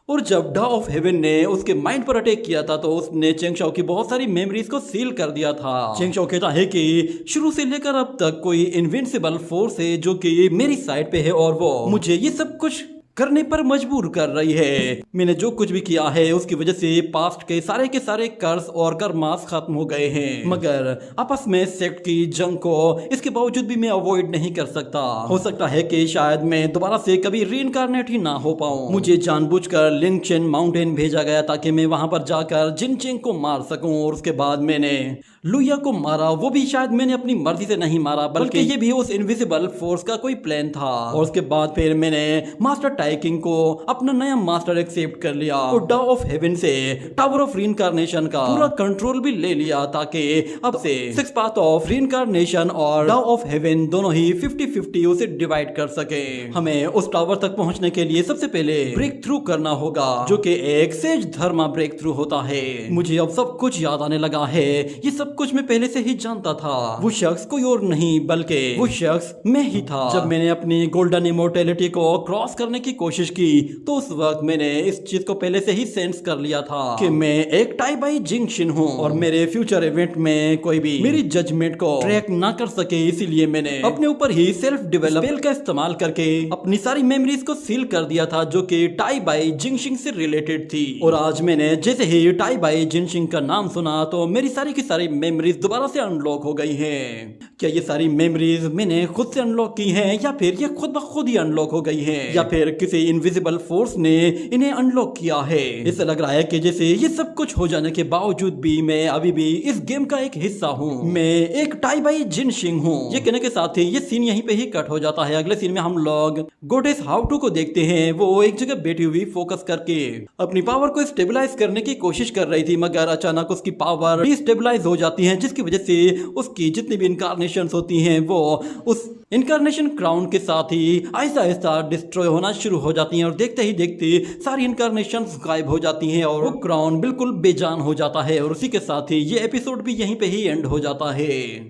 और जब डाउ ऑफ हेवन ने उसके माइंड पर अटैक किया था तो उसने चेंगशाओ की बहुत सारी मेमोरीज को सील कर दिया था। चेंगशाओ कहता है कि शुरू से लेकर अब तक कोई इनविंसिबल फोर्स है जो कि मेरी साइड पे है और वो मुझे ये सब कुछ करने पर मजबूर कर रही है। मैंने जो कुछ भी किया है उसकी वजह से पास्ट के सारे कर्स और कर्मास खत्म हो गए हैं, मगर आपस में सेक्ट की जंग को इसके बावजूद भी मैं अवॉइड नहीं कर सकता। हो सकता है कि शायद मैं दोबारा से कभी रीइंकारनेट ही ना हो पाऊं। मुझे जानबूझकर लिंगचेन माउंटेन भेजा गया ताकि मैं वहां पर जाकर जिनचेंग को मार सकूं और उसके बाद मैंने लुया को मारा, वो भी शायद मैंने अपनी मर्जी से नहीं मारा, बल्कि ये भी उस इनविजिबल फोर्स का कोई प्लान था। और उसके बाद फिर मैंने मास्टर टाइकिंग को अपना नया मास्टर एक्सेप्ट कर लिया और डा ऑफ हेवन से टावर ऑफ रीइंकार्नेशन का पूरा कंट्रोल भी ले लिया, ताकि अब से सिक्स पाथ ऑफ रीइंकार्नेशन और डा ऑफ हेवन दोनों ही 50-50 उसे डिवाइड कर सके। हमें उस टावर तक पहुंचने के लिए सबसे पहले ब्रेक थ्रू करना होगा, जो कि एक सेज धर्मा ब्रेक थ्रू होता है। मुझे अब सब कुछ याद आने लगा है, ये सब कुछ मैं पहले से ही जानता था। वो शख्स कोई और नहीं बल्कि वो शख्स मैं ही था। जब मैंने अपनी गोल्डन इमोर्टैलिटी को क्रॉस करने की कोशिश की तो उस वक्त मैंने इस चीज को पहले से ही सेंस कर लिया था कि मैं एक टाई बाई जिंक्शन हूँ और मेरे फ्यूचर इवेंट में कोई भी मेरी जजमेंट को ट्रैक ना कर सके। इसीलिए मैंने अपने ऊपर ही सेल्फ डेवलप स्पेल का इस्तेमाल करके अपनी सारी मेमोरीज को सील कर दिया था, जो कि टाई बाई जिंक्शिंग से रिलेटेड थी। और आज मैंने जैसे ही टाई बाई जिंक्शिंग का नाम सुना तो मेरी सारी की सारी मेमोरीज दोबारा से अनलॉक हो गई हैं। क्या ये सारी मेमोरीज मैंने खुद से अनलॉक की हैं, या फिर ये खुद ब खुद ही अनलॉक हो गई हैं, या फिर किसी इनविजिबल फोर्स ने इन्हें अनलॉक किया है? इससे लग रहा है कि जैसे ये सब कुछ हो जाने के बावजूद भी मैं अभी भी इस गेम का एक हिस्सा हूँ। मैं एक टाई बाई जिनशिंग हूँ। ये कहने के साथ ही ये सीन यहीं पे ही कट हो जाता है। अगले सीन में हम लोग गोडेस हाउटू को देखते हैं। वो एक जगह बैठी हुई फोकस करके अपनी पावर को स्टेबलाइज करने की कोशिश कर रही थी, मगर अचानक उसकी पावर डिस्टेबलाइज हो जाती है, जिसकी वजह से उसकी जितनी भी इनकारनेशंस होती हैं वो उस इनकारनेशन क्राउन के साथ ही आहिस्ता आहिस्ता डिस्ट्रॉय होना शुरू हो जाती हैं। और देखते ही देखते सारी इनकारनेशंस गायब हो जाती हैं और वो क्राउन बिल्कुल बेजान हो जाता है। और उसी के साथ ही ये एपिसोड भी यहीं पे ही एंड हो जाता है।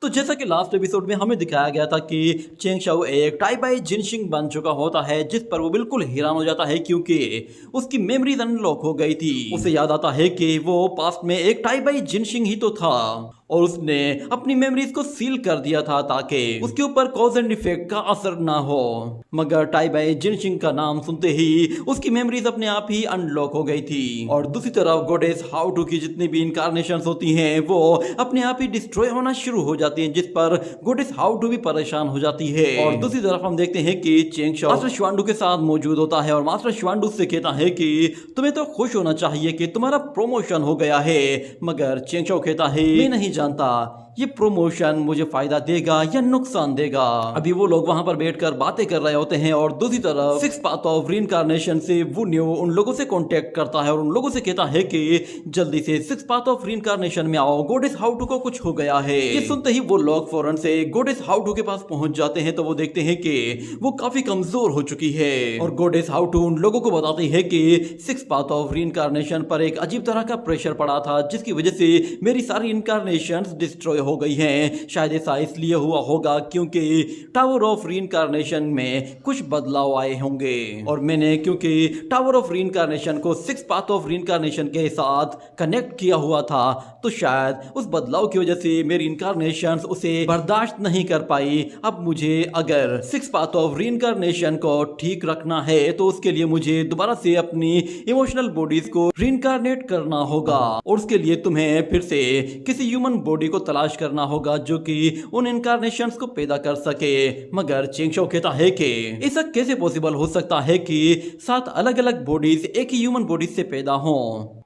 तो जैसा कि लास्ट एपिसोड में हमें दिखाया गया था कि चेंग शाओ एक टाई बाई जिनशिंग बन चुका होता है, जिस पर वो बिल्कुल हैरान हो जाता है क्योंकि उसकी मेमोरीज अनलॉक हो गई थी। उसे याद आता है कि वो पास्ट में एक टाई बाई जिनशिंग ही तो था और उसने अपनी मेमोरीज को सील कर दिया था ताकि उसके ऊपर कॉज एंड इफेक्ट का असर ना हो। मगर टाई बाई जिनशिंग का नाम सुनते ही उसकी मेमोरीज अपने आप ही अनलॉक हो गई थी। और दूसरी तरफ गोडेस हाउटू की जितनी भी इनकारनेशंस होती हैं वो अपने आप ही डिस्ट्रॉय होना शुरू हो जाती हैं, जिस पर गोडेस हाउटू भी परेशान हो जाती है। और दूसरी तरफ हम देखते हैं कि चेंग शाओ मास्टर श्वांडू के साथ मौजूद होता है और मास्टर श्वांडू से कहता है कि तुम्हें तो खुश होना चाहिए कि तुम्हारा प्रमोशन हो गया है। मगर चेंग शाओ कहता है मैं नहीं जानता ये प्रमोशन मुझे फायदा देगा या नुकसान देगा। अभी वो लोग वहां पर बैठकर बातें कर रहे होते हैं और दूसरी तरफ सिक्स पाथ ऑफ रीइंकार्नेशन से वो न्यू उन लोगों से कांटेक्ट करता है और उन लोगों से कहता है कि जल्दी से सिक्स पाथ ऑफ रीइंकार्नेशन में आओ, गोडेस हाउटू को कुछ हो गया है। ये सुनते ही वो लोग फौरन से गोडेस हाउटू के पास पहुंच जाते हैं। तो वो देखते हैं कि वो काफी कमजोर हो चुकी है और गोडेस हाउटू उन लोगों को बताती है कि सिक्स पाथ ऑफ रीइंकार्नेशन पर एक अजीब तरह का प्रेशर पड़ा था, जिसकी वजह से मेरी सारी इनकारनेशंस डिस्ट्रॉय हो गई हैं। शायद ऐसा इसलिए हुआ होगा क्योंकि टावर ऑफ रीइंकार्नेशन में कुछ बदलाव आए होंगे और मैंने क्योंकि टावर ऑफ रीइंकार्नेशन को सिक्स पाथ ऑफ रीइंकार्नेशन के साथ कनेक्ट किया हुआ था, तो शायद उस बदलाव की वजह से मेरी इनकारनेशंस उसे बर्दाश्त नहीं कर पाई। अब मुझे अगर सिक्स पाथ ऑफ रीइंकार्नेशन को ठीक रखना है तो उसके लिए मुझे दोबारा से अपनी इमोशनल बॉडीज को रीइंकारनेट करना होगा और उसके लिए तुम्हें फिर से किसी ह्यूमन बॉडी को तलाश करना होगा जो कि उन इनकारनेशंस को पैदा कर सके। मगर चेंग शाओ कहता है कि ऐसा कैसे पॉसिबल हो सकता है कि 7 अलग अलग बॉडीज एक ही ह्यूमन बॉडी से पैदा हों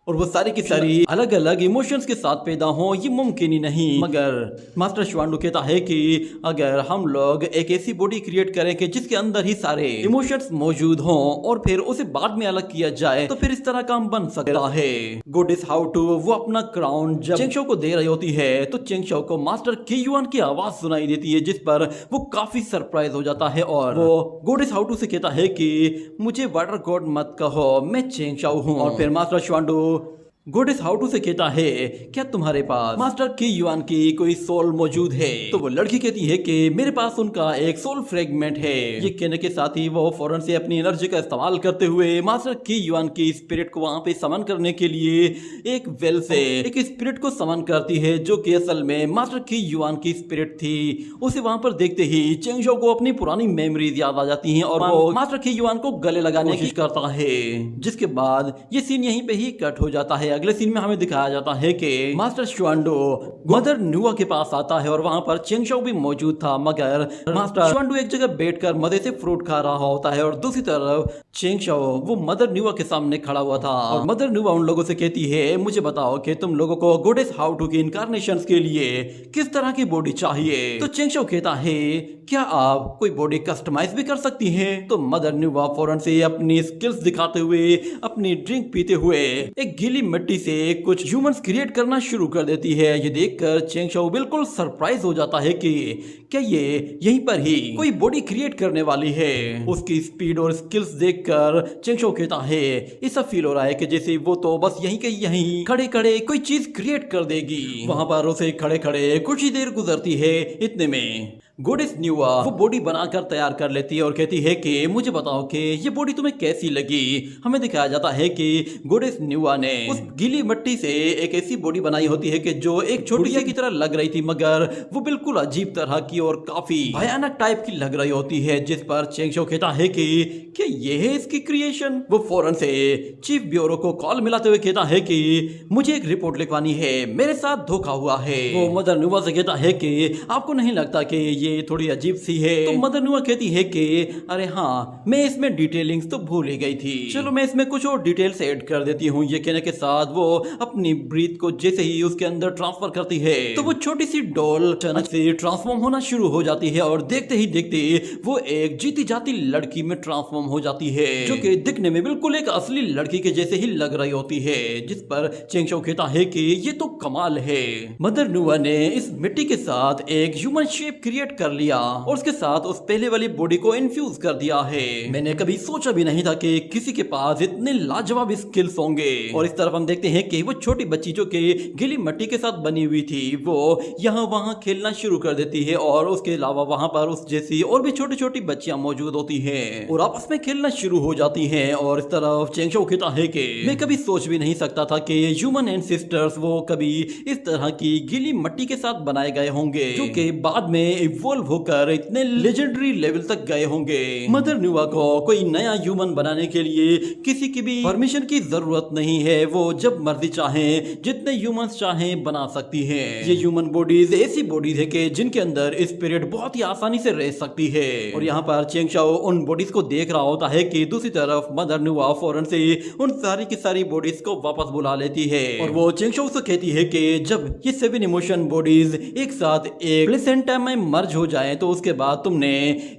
और वो सारी की सारी अलग अलग इमोशंस के साथ पैदा हों, ये मुमकिन ही नहीं। मगर मास्टर श्वांडू कहता है कि अगर हम लोग एक ऐसी बॉडी क्रिएट करें कि जिसके अंदर ही सारे इमोशंस मौजूद हों और फिर उसे बाद में अलग किया जाए तो फिर इस तरह काम बन सकता है। गोडेस हाउटू वो अपना क्राउन जब चेंग शाओ को दे रही होती है तो चेंग शाओ को मास्टर की युआन की आवाज सुनाई देती है, जिस पर वो काफी सरप्राइज हो जाता है और वो गोडेस हाउटू से कहता है कि मुझे वाटर गॉड मत कहो, मैं चेंग शाओ हूँ। और फिर मास्टर श्वांडू गोडेस हाउटू से कहता है क्या तुम्हारे पास मास्टर की युआन की कोई सोल मौजूद है? तो वो लड़की कहती है कि मेरे पास उनका एक सोल फ्रेगमेंट है। ये कहने के साथ ही वो फौरन से अपनी एनर्जी का इस्तेमाल करते हुए मास्टर की युआन की स्पिरिट को वहां पे समन करने के लिए एक वेल से एक स्पिरिट को समन करती है, जो कि असल में मास्टर की युआन की स्पिरिट थी। उसे वहां पर देखते ही चेंग शाओ को अपनी पुरानी मेमोरीज याद आ जाती हैं और वो मास्टर की युआन को गले लगाने की कोशिश करता है, जिसके बाद ये सीन यहीं पे ही कट हो जाता है। अगले सीन में हमें दिखाया जाता है कि मास्टर श्वांडो मदर नुआ के पास आता है और वहां पर चेंग शाओ भी मौजूद था, मगर मास्टर श्वांडो एक जगह बैठकर मजे से फ्रूट खा रहा होता है और दूसरी तरफ चेंग शाओ वो मदर नुआ के सामने खड़ा हुआ था और मदर नुआ उन लोगों से कहती है, मुझे बताओ कि तुम लोगों को गॉडेस हाउटू की इनकारनेशंस के लिए किस तरह की बॉडी चाहिए। तो चेंग शाओ कहता है, क्या आप कोई बॉडी कस्टमाइज भी कर सकती हैं? तो मदर नुआ फौरन से अपनी स्किल्स दिखाते हुए अपनी ड्रिंक पीते हुए एक गीली मिट्टी से कुछ ह्यूमंस क्रिएट करना शुरू कर देती है। ये देखकर चेंग शाओ बिल्कुल सरप्राइज हो जाता है कि क्या ये यहीं पर ही कोई बॉडी क्रिएट करने वाली है। उसकी स्पीड और स्किल्स देखकर चेंग शाओ कहता है, ऐसा फील हो रहा है कि जैसे वो तो बस यहीं के यहीं खड़े खड़े कोई चीज क्रिएट कर देगी। वहां पर उसे खड़े खड़े कुछ ही देर गुजरती है, इतने में गॉडेस नुआ वो बॉडी बनाकर तैयार कर लेती है और कहती है कि मुझे बताओ कि ये बॉडी तुम्हें कैसी लगी। हमें दिखाया जाता है कि गॉडेस नुआ ने उस गीली मिट्टी से एक ऐसी बॉडी बनाई होती है कि जो एक छोटी सी की तरह लग रही थी, मगर वो बिल्कुल अजीब तरह की और काफी भयानक टाइप की लग रही होती है। जिस पर चेंग शाओ कहता है कि क्या ये है इसकी क्रिएशन। वो फौरन से चीफ ब्यूरो को कॉल मिलाते हुए कहता है कि मुझे एक रिपोर्ट लिखवानी है, मेरे साथ धोखा हुआ है। वो मदर नुआ से कहता है कि आपको नहीं लगता कि ये थोड़ी अजीब सी है? तो मदर नुआ कहती है कि अरे हाँ, मैं इसमें डिटेलिंग्स तो भूल ही गई थी, चलो मैं इसमें कुछ और डिटेल्स ऐड कर देती हूँ। ये कहने के साथ वो अपनी ब्रीथ को जैसे ही उसके अंदर ट्रांसफर करती है तो वो छोटी सी डॉल अचानक से ट्रांसफॉर्म होना शुरू हो जाती है और देखते ही देखते वो एक जीती जाती लड़की में ट्रांसफॉर्म हो जाती है, जो कि दिखने में बिल्कुल एक असली लड़की के जैसे ही लग रही होती है। जिस पर चेंग शाओ कहता है कि ये तो कमाल है। मदर नुआ ने इस मिट्टी के साथ एक ह्यूमन शेप क्रिएट कर लिया और उसके साथ उस पहले वाली बॉडी को इन्फ्यूज कर दिया है। मैंने कभी सोचा भी नहीं था कि किसी के पास इतने लाजवाब स्किल्स होंगे। और इस तरफ हम देखते हैं कि वो छोटी बच्ची जो कि गीली मिट्टी के साथ बनी हुई थी, वो यहाँ वहाँ खेलना शुरू कर देती है और उसके अलावा वहाँ पर उस जैसी और भी छोटी छोटी बच्चियां मौजूद होती हैं और आपस में खेलना शुरू हो जाती हैं। और इस तरफ चेंग शाओ कहता है कि मैं कभी सोच भी नहीं सकता था कि ह्यूमन एंसेस्टर्स वो कभी इस तरह की गीली मिट्टी के साथ बनाए गए होंगे, जो कि बाद में इवॉल्व होकर इतने लेजेंडरी लेवल तक गए होंगे। मदर नुआ को कोई नया ह्यूमन बनाने के लिए किसी की भी परमिशन की जरूरत नहीं है, वो जब मर्जी चाहें जितने ह्यूमंस चाहें बना सकती है। ये ह्यूमन बॉडीज ऐसी बॉडीज है कि जिनके अंदर स्पिरिट बहुत ही आसानी से रह सकती है। और यहाँ पर चेंग शाओ उन बॉडीज को देख रहा होता है कि दूसरी तरफ मदर नुआ फौरन से उन सारी की सारी बॉडीज को वापस बुला लेती है और वो चेंग शाओ से कहती है कि जब ये 7 इमोशन बॉडीज एक साथ एक प्लेसेंटा में मर्ज हो जाए तो उसके बाद तुमने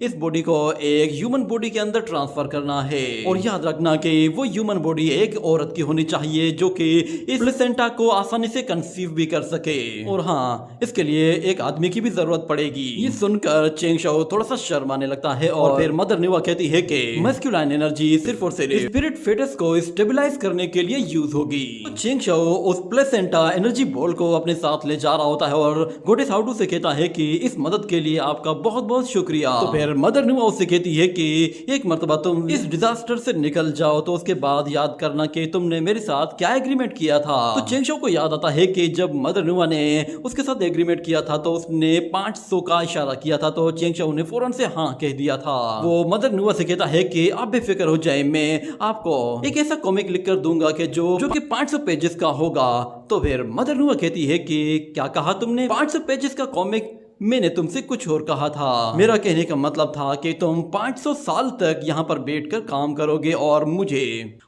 इस बॉडी को एक ह्यूमन बॉडी के अंदर ट्रांसफर करना है। और याद रखना कि वो ह्यूमन बॉडी एक औरत की होनी चाहिए जो कि इस प्लेसेंटा को आसानी से कंसीव भी कर सके। और हाँ, इसके लिए एक आदमी की भी जरूरत पड़ेगी। ये सुनकर चेंग शाओ थोड़ा सा शर्माने लगता है और फिर मदर नुआ कहती है कि मस्कुलाइन एनर्जी सिर्फ और सिर्फ स्पिरिट फेटस को स्टेबलाइज करने के लिए यूज होगी। तो चेंग शाओ उस प्लेसेंटा एनर्जी बॉल को अपने साथ ले जा रहा होता है और गॉडेस हाउटू से कहता है कि इस मदद के लिए आपका बहुत बहुत शुक्रिया। तो फिर मदर नुआ उससे कहती है कि एक मर्तबा तुम इस डिजास्टर से निकल जाओ तो उसके बाद याद करना कि तुमने मेरे साथ क्या एग्रीमेंट किया था। तो चेंग शाओ को याद आता है कि जब मदर नुआ ने उसके साथ एग्रीमेंट किया था तो उसने 500 का इशारा किया था, तो चेंग शाओ ने फौरन से हाँ कह दिया था। वो मदर नुआ से कहता है कि आप बेफिक्र हो जाए, मैं आपको एक ऐसा कॉमिक लिख कर दूंगा कि जो कि 500 पेजेस का होगा। तो फिर मदर नुआ कहती है कि क्या कहा तुमने? 500 पेजेस का कॉमिक? मैंने तुमसे कुछ और कहा था। मेरा कहने का मतलब था कि तुम 500 साल तक यहाँ पर बैठकर काम करोगे और मुझे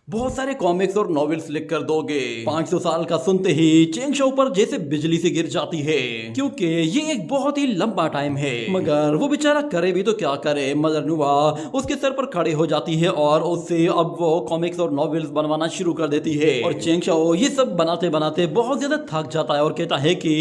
बहुत सारे कॉमिक्स और नॉवेल्स लिखकर दोगे। 500 साल का सुनते ही चेंग शाओ पर जैसे बिजली से गिर जाती है, क्योंकि ये एक बहुत ही लंबा टाइम है। मगर वो बेचारा करे भी तो क्या करे। मदर नुआ उसके सर पर खड़े हो जाती है और उससे अब वो कॉमिक्स और नॉवेल्स बनवाना शुरू कर देती है। और चेंग शाओ ये सब बनाते बनाते बहुत ज्यादा थक जाता है और कहता है कि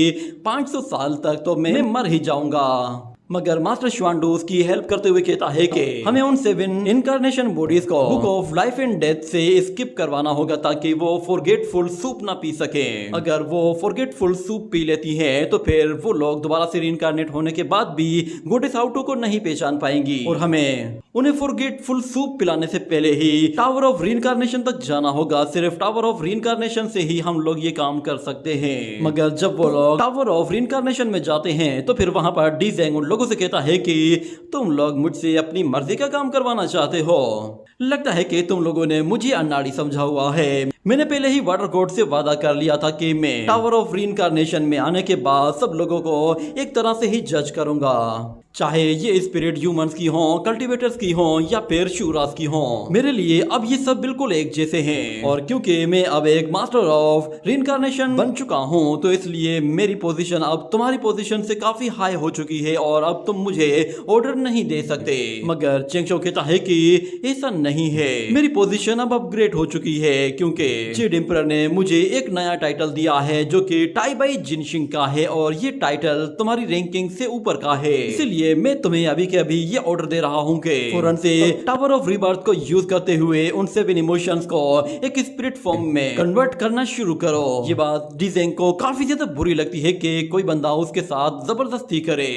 500 साल तक तो मैं मर ही जाऊंगा। मगर मास्टर श्वांडो उसकी हेल्प करते हुए कहता है कि हमें उन 7 इनकारनेशन बॉडीज को book of life and death से स्किप करवाना होगा ताकि वो फॉरगेटफुल सूप ना पी सके। अगर वो फॉरगेटफुल सूप पी लेती है तो फिर वो लोग दोबारा से रीइनकारनेट होने के बाद भी गॉडेस हाउटू को नहीं पहचान पाएंगी और हमें उन्हें फॉरगेटफुल सूप पिलाने से पहले ही टावर ऑफ रीइनकारनेशन तक जाना होगा। सिर्फ टावर ऑफ रीइनकारनेशन से ही हम लोग ये काम कर सकते हैं। मगर जब वो लोग टावर ऑफ रीइनकारनेशन में जाते हैं तो फिर वहां पर डी ज़ेंग उन लोगों लोगों से कहता है कि तुम लोग मुझसे अपनी मर्जी का काम करवाना चाहते हो। लगता है कि तुम लोगों ने मुझे अनाड़ी समझा हुआ है। मैंने पहले ही वाटर गॉड से वादा कर लिया था कि मैं टावर ऑफ रीइंकार्नेशन में आने के बाद सब लोगों को एक तरह से ही जज करूंगा, चाहे ये स्पिरिट ह्यूमंस की हों, कल्टीवेटर्स की हों या फिर शूरास की हों। मेरे लिए अब ये सब बिल्कुल एक जैसे हैं। और क्योंकि मैं अब एक मास्टर ऑफ रीइंकार्नेशन बन चुका हूँ तो इसलिए मेरी पोजीशन अब तुम्हारी पोजीशन से काफी हाई हो चुकी है और अब तुम मुझे ऑर्डर नहीं दे सकते। मगर चेंगशो कहता है कि ऐसा नहीं है, मेरी पोजीशन अब अपग्रेड हो चुकी है क्योंकि जेड एम्परर ने मुझे एक नया टाइटल दिया है जो कि टाइबाई जिनशिंग का है और ये टाइटल तुम्हारी रैंकिंग से ऊपर का है। इसलिए मैं तुम्हें अभी के अभी ये ऑर्डर दे रहा हूँ कि फौरन से टावर ऑफ रीबर्थ को यूज करते हुए उन 7 इमोशंस को एक स्पिरिट फॉर्म में कन्वर्ट करना शुरू करो। ये बात डिजेंग को काफी ज्यादा बुरी लगती है कि कोई बंदा उसके साथ जबरदस्ती करे,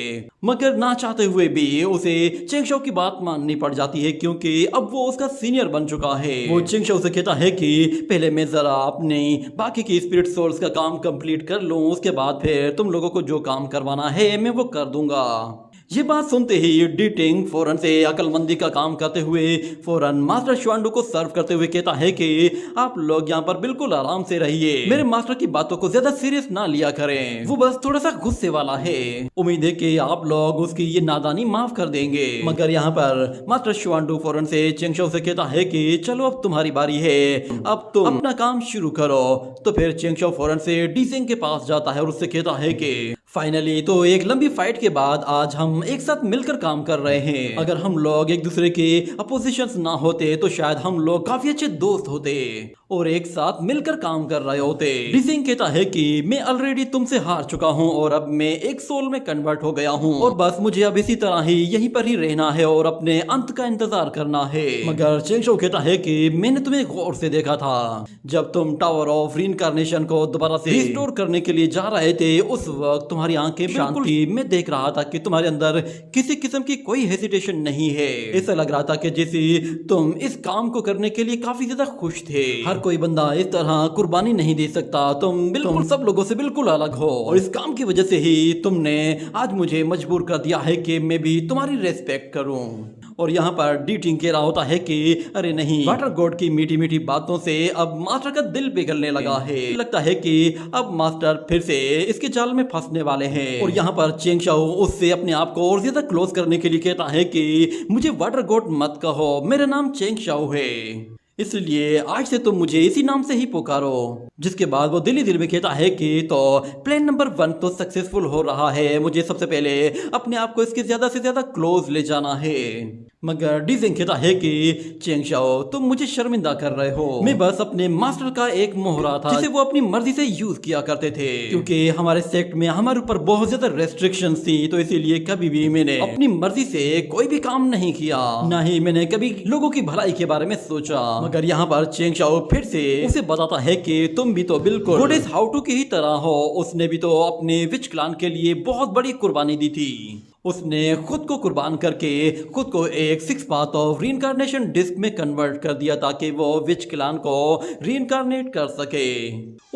मगर ना चाहते हुए भी उसे चेंगशो की बात माननी पड़ जाती है क्योंकि अब वो उसका सीनियर बन चुका है। वो चेंगशो से कहता है कि पहले मैं जरा अपने बाकी की स्पिरिट सोल्स का काम कंप्लीट कर लूं, उसके बाद फिर तुम लोगों को जो काम करवाना है मैं वो कर दूंगा। ये बात सुनते ही डीटिंग फौरन से अकलमंदी का काम करते हुए फौरन मास्टर श्वांडू को सर्व करते हुए कहता है कि आप लोग यहाँ पर बिल्कुल आराम से रहिए, मेरे मास्टर की बातों को ज्यादा सीरियस ना लिया करें, वो बस थोड़ा सा गुस्से वाला है। उम्मीद है कि आप लोग उसकी ये नादानी माफ कर देंगे। मगर यहाँ पर मास्टर श्वांडू फौरन से चेंगशो से कहता है कि चलो अब तुम्हारी बारी है, अब तुम अपना काम शुरू करो। तो फिर चेंगशो फौरन से डीसेंग के पास जाता है और उससे कहता है कि फाइनली तो एक लंबी फाइट के बाद आज हम एक साथ मिलकर काम कर रहे हैं। अगर हम लोग एक दूसरे के अपोजिशंस ना होते तो शायद हम लोग काफी अच्छे दोस्त होते और एक साथ मिलकर काम कर रहे होते। डिसिंग कहता है कि मैं ऑलरेडी तुमसे हार चुका हूँ और अब मैं एक सोल में कन्वर्ट हो गया हूँ और बस मुझे अब इसी तरह ही यहीं पर ही रहना है और अपने अंत का इंतजार करना है। मगर चेंगशो कहता है कि मैंने तुम्हें गौर से देखा था जब तुम टावर ऑफ रीइंकार्नेशन को दोबारा से रिस्टोर करने के लिए जा रहे थे, उस वक्त तुम्हारी आंखें बिल्कुल मैं देख रहा था कि तुम्हारे अंदर किसी किस्म की कोई हेजिटेशन नहीं है। ऐसा लग रहा था कि जैसे तुम इस काम को करने के लिए काफी ज्यादा खुश थे। हर कोई बंदा इस तरह कुर्बानी नहीं दे सकता, तुम बिल्कुल सब लोगों से बिल्कुल अलग हो और इस काम की वजह से ही तुमने आज मुझे मजबूर कर दिया है कि मैं भी तुम्हारी रेस्पेक्ट करूं। और यहाँ पर डीटिंग कह रहा होता है कि अरे नहीं, वाटर गॉड की मीठी मीठी बातों से अब मास्टर का दिल पिघलने लगा है। लगता है कि अब मास्टर फिर से इसके जाल में फंसने वाले हैं। और यहाँ पर चेंगशो उससे अपने आप को और ज्यादा क्लोज करने के लिए कहता है कि मुझे वाटर गॉड मत कहो, मेरा नाम चेंगशो है, इसलिए आज से तुम मुझे इसी नाम से ही पुकारो। जिसके बाद वो दिल ही दिल में कहता है कि तो प्लान नंबर 1 तो सक्सेसफुल हो रहा है, मुझे सबसे पहले अपने आप को इसके ज्यादा से ज्यादा क्लोज ले जाना है। मगर डीजेंग कहता है कि चेंगशो तुम मुझे शर्मिंदा कर रहे हो, मैं बस अपने मास्टर का एक मोहरा था जिसे वो अपनी मर्जी से यूज किया करते थे। क्योंकि हमारे सेक्ट में हमारे ऊपर बहुत ज्यादा रेस्ट्रिक्शंस थी तो इसीलिए कभी भी मैंने अपनी मर्जी से कोई भी काम नहीं किया, ना ही मैंने कभी लोगों की भलाई के बारे में सोचा। मगर यहाँ पर चेंगशो फिर से उसे बताता है कि तुम भी तो बिल्कुल गोडेस हाउटू की ही तरह हो, उसने भी तो अपने विच क्लान के लिए बहुत बड़ी कुर्बानी दी थी। उसने खुद को कुर्बान करके खुद को एक 6 पाथ ऑफ रीइंकार्नेशन डिस्क में कन्वर्ट कर दिया ताकि वो विच क्लान को रीइंकार्नेट कर सके।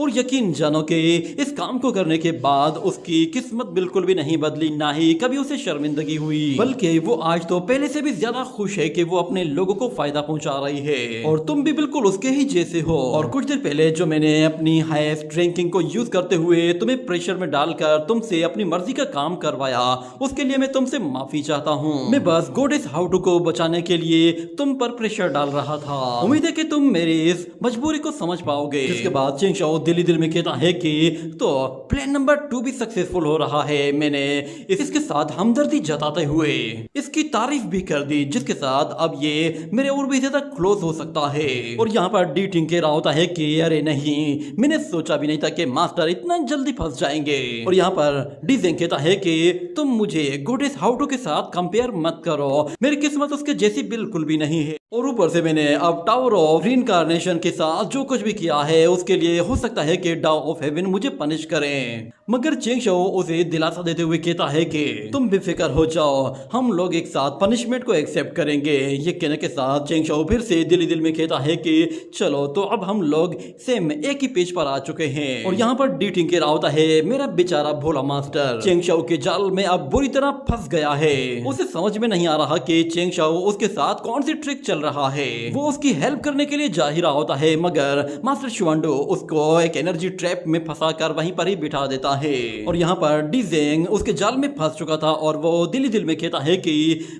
और यकीन जानो कि इस काम को करने के बाद उसकी किस्मत बिल्कुल भी नहीं बदली, ना ही कभी उसे शर्मिंदगी हुई, बल्कि वो आज तो पहले से भी ज्यादा खुश है कि वो अपने लोगों को फायदा पहुंचा रही है। और तुम भी बिल्कुल उसके ही जैसे हो। और कुछ देर पहले जो मैंने अपनी हाईएस्ट रैंकिंग को यूज करते हुए तुम्हें प्रेशर में डालकर तुमसे अपनी मर्जी का काम करवाया, उसके लिए मैं तुमसे माफी चाहता हूँ। मैं बस गोडेस हाउटू को बचाने के लिए तुम पर प्रेशर डाल रहा था। उम्मीद है कि तुम मेरी इस मजबूरी को समझ पाओगे। इसके बाद चेंगशो दिल ही दिल में कहता है कि तो प्लान नंबर 2 भी सक्सेसफुल हो रहा है। मैंने इसके साथ हमदर्दी जताते हुए इसकी तारीफ भी कर दी, जिसके साथ अब ये मेरे और भी ज्यादा क्लोज हो सकता है। और यहाँ पर डीटिंग कह रहा होता है कि अरे नहीं, मैंने सोचा भी नहीं था कि मास्टर इतना जल्दी फंस जाएंगे। और यहाँ पर डीजेंग कहता है कि तुम मुझे गोडेस हाउटू के साथ कंपेयर मत करो, मेरी किस्मत उसके जैसी बिल्कुल भी नहीं है। और ऊपर से मैंने अब टावर ऑफ रीइंकार्नेशन के साथ जो कुछ भी किया है उसके लिए हो सकता है कि डाउ ऑफ हेवन मुझे पनिश करें। मगर चेंग शाओ उसे दिलासा देते हुए कहता है कि तुम बेफिक्र हो जाओ, हम लोग एक साथ पनिशमेंट को एक्सेप्ट करेंगे। ये कहने के साथ चेंग शाओ फिर से दिल में कहता है कि चलो तो अब हम लोग सेम एक ही पेज पर आ चुके हैं। और यहाँ पर डी टिंकर होता है, मेरा बेचारा भोला मास्टर चेंग शाओ के जाल में अब बुरी तरह फंस गया है। उसे समझ में नहीं आ रहा कि चेंग शाओ उसके साथ कौन सी ट्रिक चल रहा है। वो उसकी हेल्प करने के लिए जा ही रहा होता है, मगर मास्टर शुआंडो उसको एक एनर्जी ट्रैप में फंसा कर वहीं पर ही बिठा देता है। और यहाँ पर डीजेंग उसके जाल में फंस चुका था और वो दिल में कहता है कि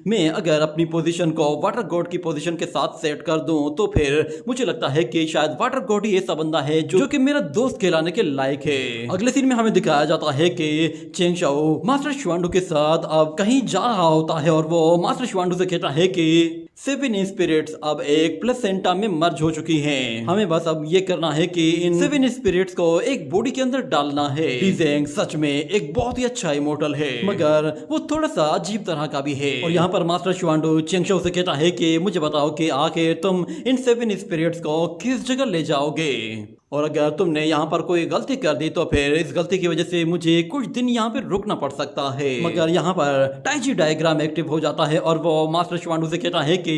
मैं अगर अपनी पोजीशन को वाटर गॉड की पोजीशन के साथ सेट कर दूं तो फिर मुझे लगता है कि शायद वाटर गॉड ही ऐसा बंदा है जो कि मेरा दोस्त कहलाने के लायक है। अगले सीन में हमें दिखाया जाता है कि चेंग शाओ मास्टर शुआंडो के साथ अब कहीं जा रहा होता है और वो मास्टर शुआंडो से कहता है कि 7 स्पिरिट्स अब एक प्लेसेंटा में मर्ज हो चुकी हैं। हमें बस अब ये करना है कि इन 7 स्पिरिट्स को एक बॉडी के अंदर डालना है। डीजेंग सच में एक बहुत ही अच्छा इमोर्टल है, मगर वो थोड़ा सा अजीब तरह का भी है। और यहाँ पर मास्टर शुआंडो चेंग शाओ से कहता है कि मुझे बताओ कि आखिर तुम इन 7 स्पिरिट्स को किस जगह ले जाओगे, और अगर तुमने यहाँ पर कोई गलती कर दी तो फिर इस गलती की वजह से मुझे कुछ दिन यहाँ पे रुकना पड़ सकता है। मगर यहाँ पर टाइजी डायग्राम एक्टिव हो जाता है और वो मास्टर शुआंडो से कहता है कि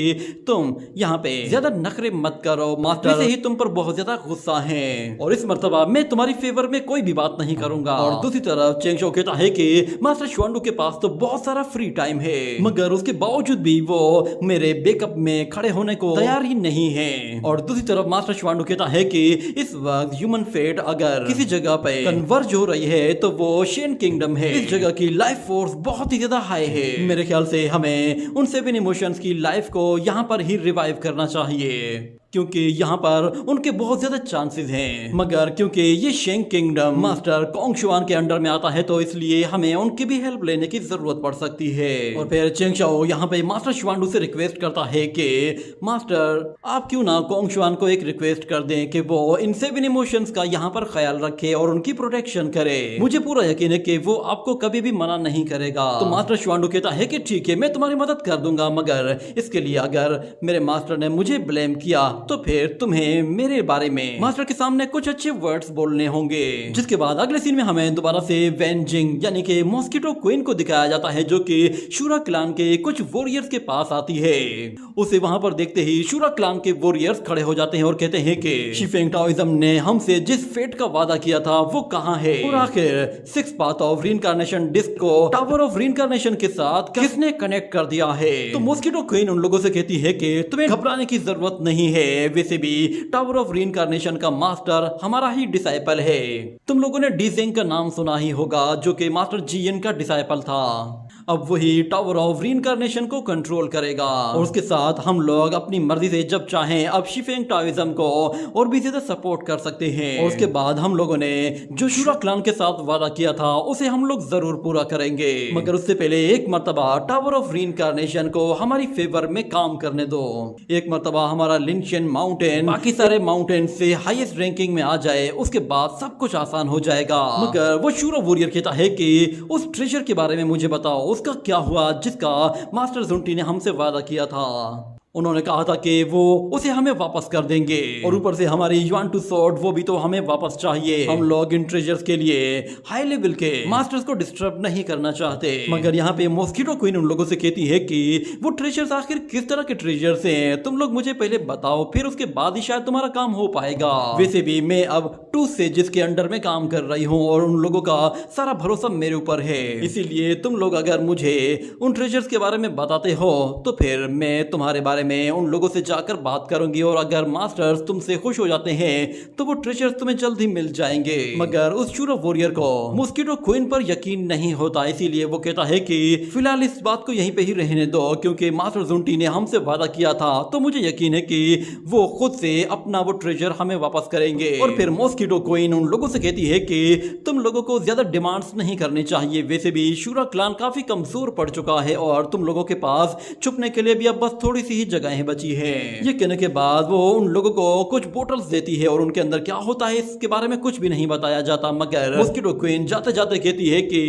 तुम यहाँ पे ज्यादा नखरे मत करो, मास्टर से ही तुम पर बहुत ज्यादा गुस्सा है और इस मर्तबा मैं तुम्हारी फेवर में कोई भी बात नहीं करूंगा। और दूसरी तरफ चेंग शाओ कहता है कि मास्टर शुआंडो के पास तो बहुत सारा फ्री टाइम है, मगर उसके बावजूद भी वो मेरे बैकअप में खड़े होने को तैयार ही नहीं है। और दूसरी तरफ मास्टर शुआंडो कहता है कि इस वक्त ह्यूमन फेट अगर किसी जगह पे कन्वर्ज हो रही है तो वो शेन किंगडम है। इस जगह की लाइफ फोर्स बहुत ही ज्यादा हाई है। मेरे ख्याल से हमें उन 7 इमोशंस की लाइफ को यहाँ पर ही रिवाइव करना चाहिए, क्योंकि यहाँ पर उनके बहुत ज्यादा चांसेस हैं। मगर क्योंकि ये शेंग किंगडम मास्टर कोंग शुआन के अंडर में आता है तो इसलिए हमें उनकी भी हेल्प लेने की जरूरत पड़ सकती है। और फिर चेंग शाओ यहाँ पे मास्टर शुआंडो से रिक्वेस्ट करता है कि मास्टर आप क्यों ना कोंग शुआन को एक रिक्वेस्ट कर दें कि वो इन 7 इमोशंस का यहाँ पर ख्याल रखे और उनकी प्रोटेक्शन करे। मुझे पूरा यकीन है कि वो आपको कभी भी मना नहीं करेगा। तो मास्टर शुआंडो कहता है कि ठीक है, मैं तुम्हारी मदद कर दूंगा, मगर इसके लिए अगर मेरे मास्टर ने मुझे ब्लेम किया तो फिर तुम्हें मेरे बारे में मास्टर के सामने कुछ अच्छे वर्ड्स बोलने होंगे। जिसके बाद अगले सीन में हमें दोबारा से वैन जिंग यानी कि मॉस्किटो क्वीन को दिखाया जाता है, जो कि शूरा क्लान के कुछ वॉरियर्स के पास आती है। उसे वहां पर देखते ही शूरा क्लान के वॉरियर्स खड़े हो जाते हैं और कहते हैं कि शिफेंग टाओइज्म ने हमसे जिस फेट का वादा किया था वो कहाँ है, और आखिर 6 पाथ ऑफ रीइंकार्नेशन डिस्क को टावर ऑफ रीइंकार्नेशन के साथ किसने कनेक्ट कर दिया है। तो मॉस्किटो क्वीन उन लोगों से कहती है कि तुम्हें घबराने की जरूरत नहीं है, वैसे भी टावर ऑफ रीइंकार्नेशन का मास्टर हमारा ही डिसाइपल है। तुम लोगों ने डीजेंग का नाम सुना ही होगा, जो कि मास्टर जीएन का डिसाइपल था। अब वही टावर ऑफ रीइंकार्नेशन को कंट्रोल करेगा और उसके साथ हम लोग अपनी मर्जी से जब चाहें अब शिफेंग टाओइज्म को और भी ज्यादा सपोर्ट कर सकते हैं। और उसके बाद हम लोगों ने जो शूरा क्लान के साथ वादा किया था उसे हम लोग जरूर पूरा करेंगे, मगर उससे पहले एक मर्तबा टावर ऑफ रीइंकार्नेशन को हमारी फेवर में काम करने दो। एक मर्तबा हमारा लिंशियन माउंटेन बाकी सारे माउंटेन से हाईएस्ट रैंकिंग में आ जाए, उसके बाद सब कुछ आसान हो जाएगा। मगर वो शूरा वॉरियर कहता है कि उस ट्रेजर के बारे में मुझे बताओ, उसका क्या हुआ जिसका मास्टर जुंटी ने हमसे वादा किया था। उन्होंने कहा था कि वो उसे हमें वापस कर देंगे, और ऊपर से हमारी युआन टू स्वॉर्ड वो भी तो हमें वापस चाहिए। हम लोग इन ट्रेजर्स के लिए हाई लेवल के मास्टर्स को डिस्टर्ब नहीं करना चाहते। मगर यहाँ पे मॉस्किटो क्वीन उन लोगों से कहती है कि वो ट्रेजर्स आखिर किस तरह के ट्रेजर्स हैं, तुम लोग मुझे पहले बताओ, फिर उसके बाद ही शायद तुम्हारा काम हो पाएगा। वैसे भी मैं अब 2 सेजेस के अंडर में काम कर रही हूँ और उन लोगों का सारा भरोसा मेरे ऊपर है, इसीलिए तुम लोग अगर मुझे उन ट्रेजर्स के बारे में बताते हो तो फिर मैं तुम्हारे बारे में उन लोगों से जाकर बात करूंगी, और अगर मास्टर्स तुमसे खुश हो जाते हैं तो वो ट्रेजर्स तुम्हें जल्द ही मिल जाएंगे। मगर उस शूरा वॉरियर को मॉस्किटो क्वीन पर यकीन नहीं होता, इसीलिए वो कहता है कि फिलहाल इस बात को यहीं पे ही रहने दो, क्योंकि मास्टर जुंटी ने हमसे वादा किया था तो मुझे यकीन है कि वो खुद से अपना वो ट्रेजर हमें वापस करेंगे। और फिर मॉस्किटो क्वीन उन लोगों से कहती है कि तुम लोगों को ज्यादा डिमांड्स नहीं करनी चाहिए, वैसे भी शूरा क्लान काफी कमजोर पड़ चुका है और तुम लोगों के पास छुपने के लिए भी अब बस थोड़ी सी ही जगहें बची है। ये कहने के बाद वो उन लोगों को कुछ बोतल्स देती है और उनके अंदर क्या होता है इसके बारे में कुछ भी नहीं बताया जाता, मगर मॉस्किटो क्वीन जाते जाते कहती है कि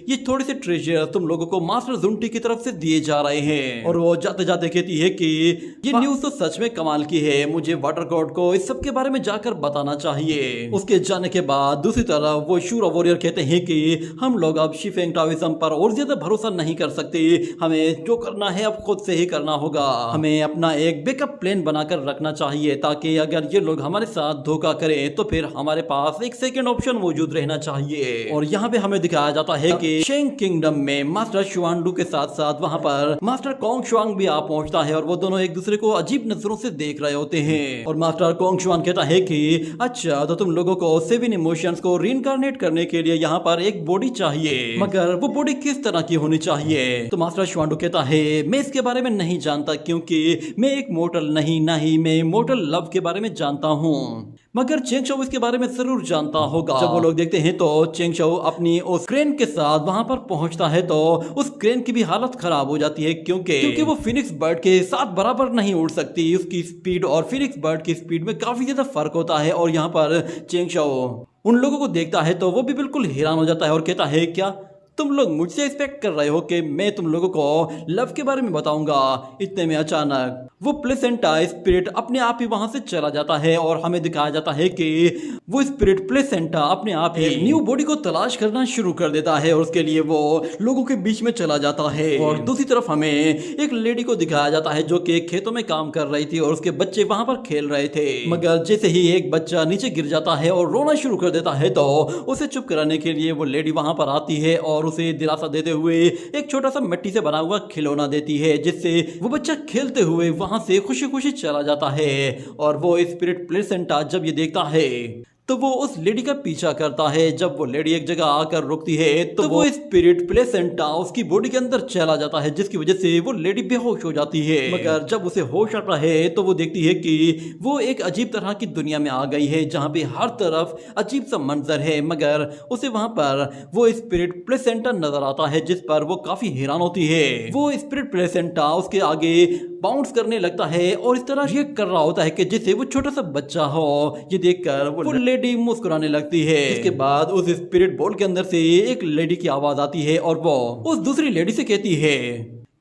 ये थोड़े से ट्रेजर तुम लोगों को मास्टर जुंटी की तरफ से दिए जा रहे हैं। और वो जाते जाते कहती है कि ये न्यूज तो सच में कमाल की है, मुझे वाटर गॉड को इस सब के बारे में जाकर बताना चाहिए। उसके जाने के बाद दूसरी तरफ वो शूरा वॉरियर कहते हैं कि हम लोग अब शिफेंग टाओइज्म पर और ज्यादा भरोसा नहीं कर सकते, हमें जो करना है अब खुद से ही करना होगा। हमें अपना एक बैकअप प्लान बनाकर रखना चाहिए ताकि अगर ये लोग हमारे साथ धोखा करें तो फिर हमारे पास एक सेकंड ऑप्शन मौजूद रहना चाहिए। और यहाँ पे हमें दिखाया जाता है कि शेंग किंगडम में मास्टर शुआंडू के साथ साथ वहाँ पर मास्टर कोंग शुआंग भी आ पहुंचता है और वो दोनों एक दूसरे को अजीब नजरों से देख रहे होते हैं। और मास्टर कोंग शुआंग कहता है कि अच्छा तो तुम लोगों को 7 इमोशंस को रीइंकार्नेट करने के लिए यहाँ पर एक बॉडी चाहिए, मगर वो बॉडी किस तरह की होनी चाहिए? तो मास्टर शुआंडू कहता है मैं इसके बारे में नहीं जानता क्योंकि मैं एक मोर्टल नहीं मैं मोर्टल लव के बारे में जानता हूँ, मगर चेंग शाओ इसके बारे में जरूर जानता होगा। जब वो लोग देखते हैं तो चेंग शाओ अपनी उस क्रेन के साथ वहां पर पहुंचता है तो उस क्रेन की भी हालत खराब हो जाती है क्योंकि वो फिनिक्स बर्ड के साथ बराबर नहीं उड़ सकती। उसकी स्पीड और फिनिक्स बर्ड की स्पीड में काफी ज्यादा फर्क होता है। और यहाँ पर चेंग शाओ उन लोगों को देखता है तो वो भी बिल्कुल हैरान हो जाता है और कहता है क्या तुम लोग मुझसे एक्सपेक्ट कर रहे हो कि मैं तुम लोगों को लव के बारे में बताऊंगा? इतने में अचानक वो प्लेसेंटा स्पिरिट अपने आप ही वहां से चला जाता है और हमें दिखाया जाता है कि वो स्पिरिट प्लेसेंटा अपने आप ही न्यू बॉडी को तलाश करना शुरू कर देता है और उसके लिए वो लोगों के बीच में चला जाता है। और दूसरी तरफ हमें एक लेडी को दिखाया जाता है जो कि खेतों में काम कर रही थी और उसके बच्चे वहां पर खेल रहे थे, मगर जैसे ही एक बच्चा नीचे गिर जाता है और रोना शुरू कर देता है तो उसे चुप कराने के लिए वो लेडी वहां पर आती है और उसे दिलासा देते हुए एक छोटा सा मिट्टी से बना हुआ खिलौना देती है, जिससे वो बच्चा खेलते हुए वहां से खुशी खुशी चला जाता है। और वो स्पिरिट प्लेसेंटा जब ये देखता है तो वो उस लेडी का पीछा करता है। जब वो लेडी एक जगह आकर रुकती है तो वो स्पिरिट प्लेसेंटा उसकी बॉडी के अंदर चला जाता है, जिसकी वजह से वो लेडी बेहोश हो जाती है। मगर जब उसे होश आता है तो वो देखती है कि वो एक अजीब तरह की दुनिया में आ गई है जहाँ पे हर तरफ अजीब सा मंजर है, मगर उसे वहां पर वो स्पिरिट प्लेसेंटा नजर आता है जिस पर वो काफी हैरान होती है। वो स्पिरिट प्लेसेंटा उसके आगे बाउंस करने लगता है और इस तरह रिएक्ट कर रहा होता है कि जैसे वो छोटा सा बच्चा हो। ये देखकर वो लेडी मुस्कुराने लगती है। इसके बाद उस स्पिरिट बॉल के अंदर से एक लेडी की आवाज आती है और वो उस दूसरी लेडी से कहती है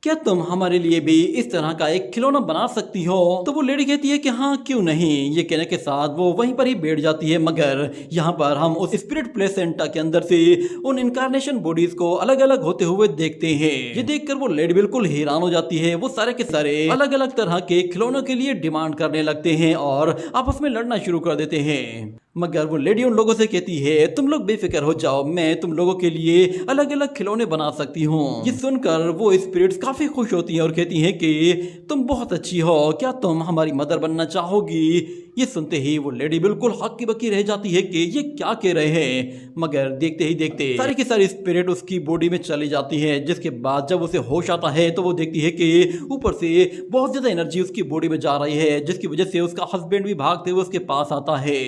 क्या तुम हमारे लिए भी इस तरह का एक खिलौना बना सकती हो? तो वो लेडी कहती है कि हाँ क्यों नहीं। ये कहने के साथ वो वहीं पर ही बैठ जाती है, मगर यहाँ पर हम उस स्पिरिट प्लेसेंटा के अंदर से उन इनकारनेशन बॉडीज को अलग अलग होते हुए देखते हैं। ये देखकर वो लेडी बिल्कुल हैरान हो जाती है। वो सारे के सारे अलग अलग तरह के खिलौनों के लिए डिमांड करने लगते हैं और आपस में लड़ना शुरू कर देते हैं, मगर वो लेडी उन लोगों से कहती है तुम लोग बेफिक्र हो जाओ, मैं तुम लोगों के लिए अलग अलग खिलौने बना सकती हूँ। ये सुनकर वो स्पिरिट्स काफी खुश होती हैं और कहती हैं कि तुम बहुत अच्छी हो, क्या तुम हमारी मदर बनना चाहोगी? ये सुनते ही वो लेडी बिल्कुल हक्की बक्की रह जाती है कि ये क्या कह रहे हैं, मगर देखते ही देखते सारी की सारी स्पिरिट उसकी बॉडी में चली जाती है। जिसके बाद जब उसे होश आता है तो वो देखती है कि ऊपर से बहुत ज्यादा एनर्जी उसकी बॉडी में जा रही है, जिसकी वजह से उसका हस्बैंड भी भागते हुए उसके पास आता है।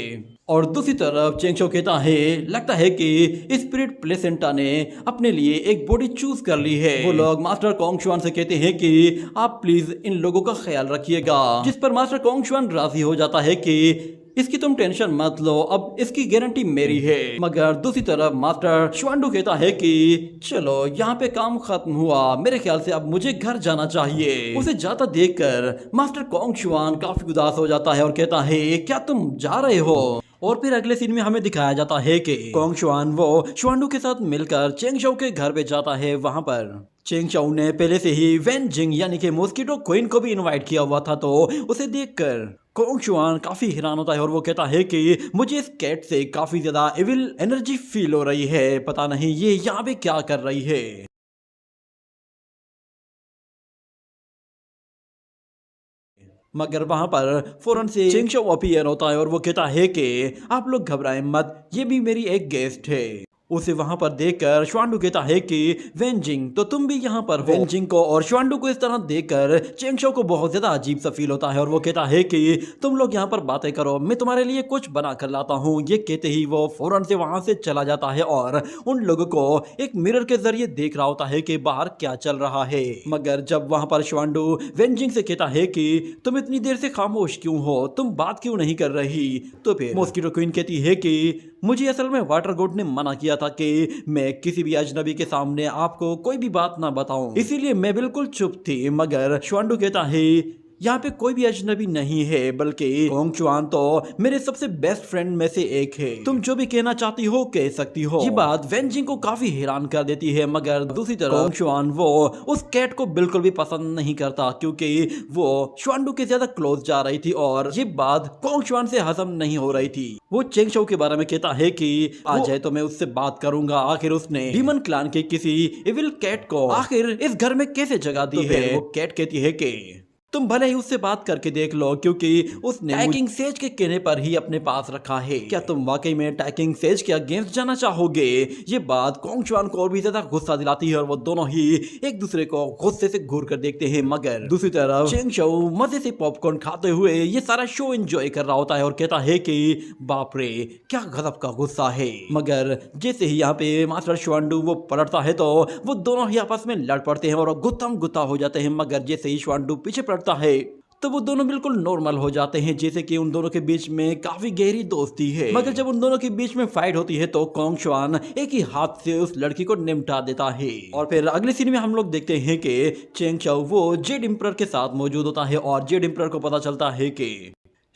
और दूसरी तरफ चेंग शाओ कहता है लगता है कि स्पिरिट प्लेसेंटा ने अपने लिए एक बॉडी चूज कर ली है। वो लोग मास्टर कोंग शुआन से कहते हैं कि आप प्लीज इन लोगों का ख्याल रखिएगा, जिस पर मास्टर कोंग शुआन राजी हो जाता है कि इसकी तुम टेंशन मत लो, अब इसकी गारंटी मेरी है। मगर दूसरी तरफ मास्टर शुआंडू कहता है कि चलो यहाँ पे काम खत्म हुआ, मेरे ख्याल से अब मुझे घर जाना चाहिए। उसे जाता देखकर मास्टर कोंग शुआन काफी उदास हो जाता है और कहता है क्या तुम जा रहे हो? और फिर अगले सीन में हमें दिखाया जाता है कि कोंग शुआन वो शुआंडू के साथ मिलकर चेंग शाओ के घर पे जाता है। वहां पर चेंग शाओ ने पहले से ही वेन जिंग यानी कि मॉस्किटो क्वीन को भी इनवाइट किया हुआ था, तो उसे देखकर कोंग शुआन काफी हैरान होता है और वो कहता है कि मुझे इस कैट से काफी ज्यादा एविल एनर्जी फील हो रही है, पता नहीं ये यहाँ पे क्या कर रही है। मगर वहां पर फौरन से चेंग शाओ अपीयर होता है और वो कहता है कि आप लोग घबराएं मत, ये भी मेरी एक गेस्ट है। उसे वहां पर देखकर श्वांडू कहता है कि वेंजिंग तो तुम भी यहाँ पर हो। वेंजिंग को और श्वांडू को इस तरह देखकर चेंगशो को बहुत ज्यादा अजीब सा फील होता है और वो कहता है कि तुम लोग यहाँ पर बातें करो, मैं तुम्हारे लिए कुछ बना कर लाता हूँ। ये कहते ही वो फौरन से वहां से चला जाता है और उन लोगों को एक मिरर के जरिए देख रहा होता है कि बाहर क्या चल रहा है। मगर जब वहां पर श्वांडू वेंजिंग से कहता है कि तुम इतनी देर से खामोश क्यों हो, तुम बात क्यों नहीं कर रही, तो फिर मॉस्किटो क्वीन कहती है कि मुझे असल में वाटर गॉड ने मना किया था कि मैं किसी भी अजनबी के सामने आपको कोई भी बात ना बताऊं, इसीलिए मैं बिल्कुल चुप थी। मगर श्वांडू कहता है यहाँ पे कोई भी अजनबी नहीं है, बल्कि कोंग चुआन तो मेरे सबसे बेस्ट फ्रेंड में से एक है, तुम जो भी कहना चाहती हो कह सकती हो। ये बात वेंजिंग को काफी हैरान कर देती है। मगर दूसरी तरफ कोंग चुआन वो उस कैट को बिल्कुल भी पसंद नहीं करता, क्योंकि वो श्वांडू के ज्यादा क्लोज जा रही थी और ये बात कोंग चुआन से हजम नहीं हो रही थी। वो चेंगशो के बारे में कहता है कि आ जाए तो मैं उससे बात करूंगा, आखिर उसने डीमन क्लान के किसी इविल कैट को आखिर इस घर में कैसे जगह दी है। वो कैट कहती है कि तुम भले ही उससे बात करके देख लो, क्योंकि उसने टैकिंग सेज के कहने पर ही अपने पास रखा है। क्या तुम वाकई में टैकिंग सेज के अगेंस्ट जाना चाहोगे? ये बात कोंग चुआन को और भी ज्यादा गुस्सा दिलाती है और वो दोनों ही एक दूसरे को गुस्से से घूर कर देखते हैं। मगर दूसरी तरफ चेंगशो मजे से पॉपकॉर्न खाते हुए ये सारा शो एंजॉय कर रहा होता है और कहता है कि बाप रे क्या गजब का गुस्सा है। मगर जैसे ही यहाँ पे मास्टर श्वांडू वो पलटता है तो वो दोनों ही आपस में लड़ पड़ते हैं और गुत्थम गुत्था हो जाते हैं। मगर जैसे ही श्वांडू पीछे है तो वो दोनों बिल्कुल नॉर्मल हो जाते हैं, जैसे कि उन दोनों के बीच में काफी गहरी दोस्ती है। मगर जब उन दोनों के बीच में फाइट होती है तो कोंग चुआन एक ही हाथ से उस लड़की को निपटा देता है। और फिर अगले सीन में हम लोग देखते हैं कि चेंगशो वो जेड इंपरर के साथ मौजूद होता है और जेड इंपरर को पता चलता है कि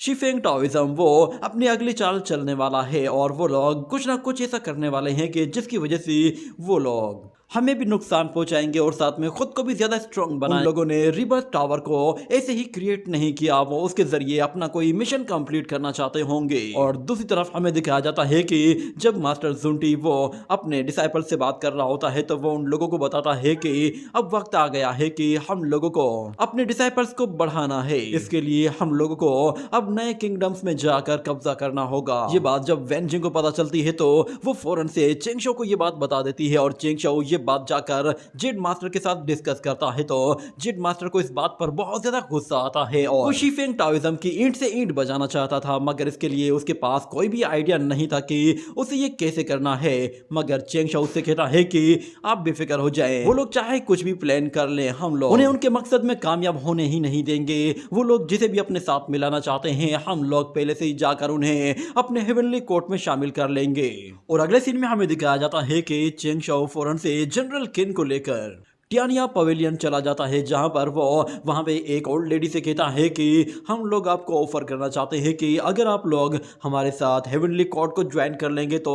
शिफेंग टाओइज्म वो अपनी अगली चाल चलने वाला है और वो लोग कुछ ना कुछ ऐसा करने वाले हैं कि जिसकी वजह से वो लोग हमें भी नुकसान पहुंचाएंगे और साथ में खुद को भी ज्यादा स्ट्रॉन्ग बनाएंगे। उन लोगों ने रिबर्थ टावर को ऐसे ही क्रिएट नहीं किया, वो उसके जरिए अपना कोई मिशन कंप्लीट करना चाहते होंगे। और दूसरी तरफ हमें दिखाया जाता है कि जब मास्टर जुंटी वो अपने डिसाइपल से बात कर रहा होता है तो वो उन लोगों को बताता है कि अब वक्त आ गया है कि हम लोगों को अपने डिसाइपल्स को बढ़ाना है, इसके लिए हम लोगों को अब नए किंगडम्स में जाकर कब्जा करना होगा। ये बात जब वेंजिंग को पता चलती है तो वो फौरन से चेंगशो को ये बात बता देती है और चेंगशो ये बात जाकर जेड मास्टर के साथ डिस्कस करता है तो जेड मास्टर को इस बात पर बहुत ज्यादा गुस्सा आता है और वो शिफेंग टाओइज्म की ईंट से ईंट बजाना चाहता था, मगर इसके लिए उसके पास कोई भी आइडिया नहीं था कि उसे ये कैसे करना है। मगर चेंगशो उससे कहता है कि आप बेफिक्र हो जाएं, वो लोग चाहे कुछ भी प्लान कर लें, हम लोग उन्हें उनके मकसद में कामयाब होने ही नहीं देंगे। वो लोग जिसे भी अपने साथ मिलाना चाहते हैं हम लोग पहले से ही जाकर उन्हें अपने हेवनली कोर्ट में शामिल कर लेंगे। और अगले सीन में हमें दिखाया जाता है कि चेंगशो फौरन से जनरल किन को लेकर टियानिया पवेलियन चला जाता है, जहां पर वो वहां पे एक ओल्ड लेडी से कहता है कि हम लोग आपको ऑफर करना चाहते हैं कि अगर आप लोग हमारे साथ हेवनली कोर्ट को ज्वाइन कर लेंगे तो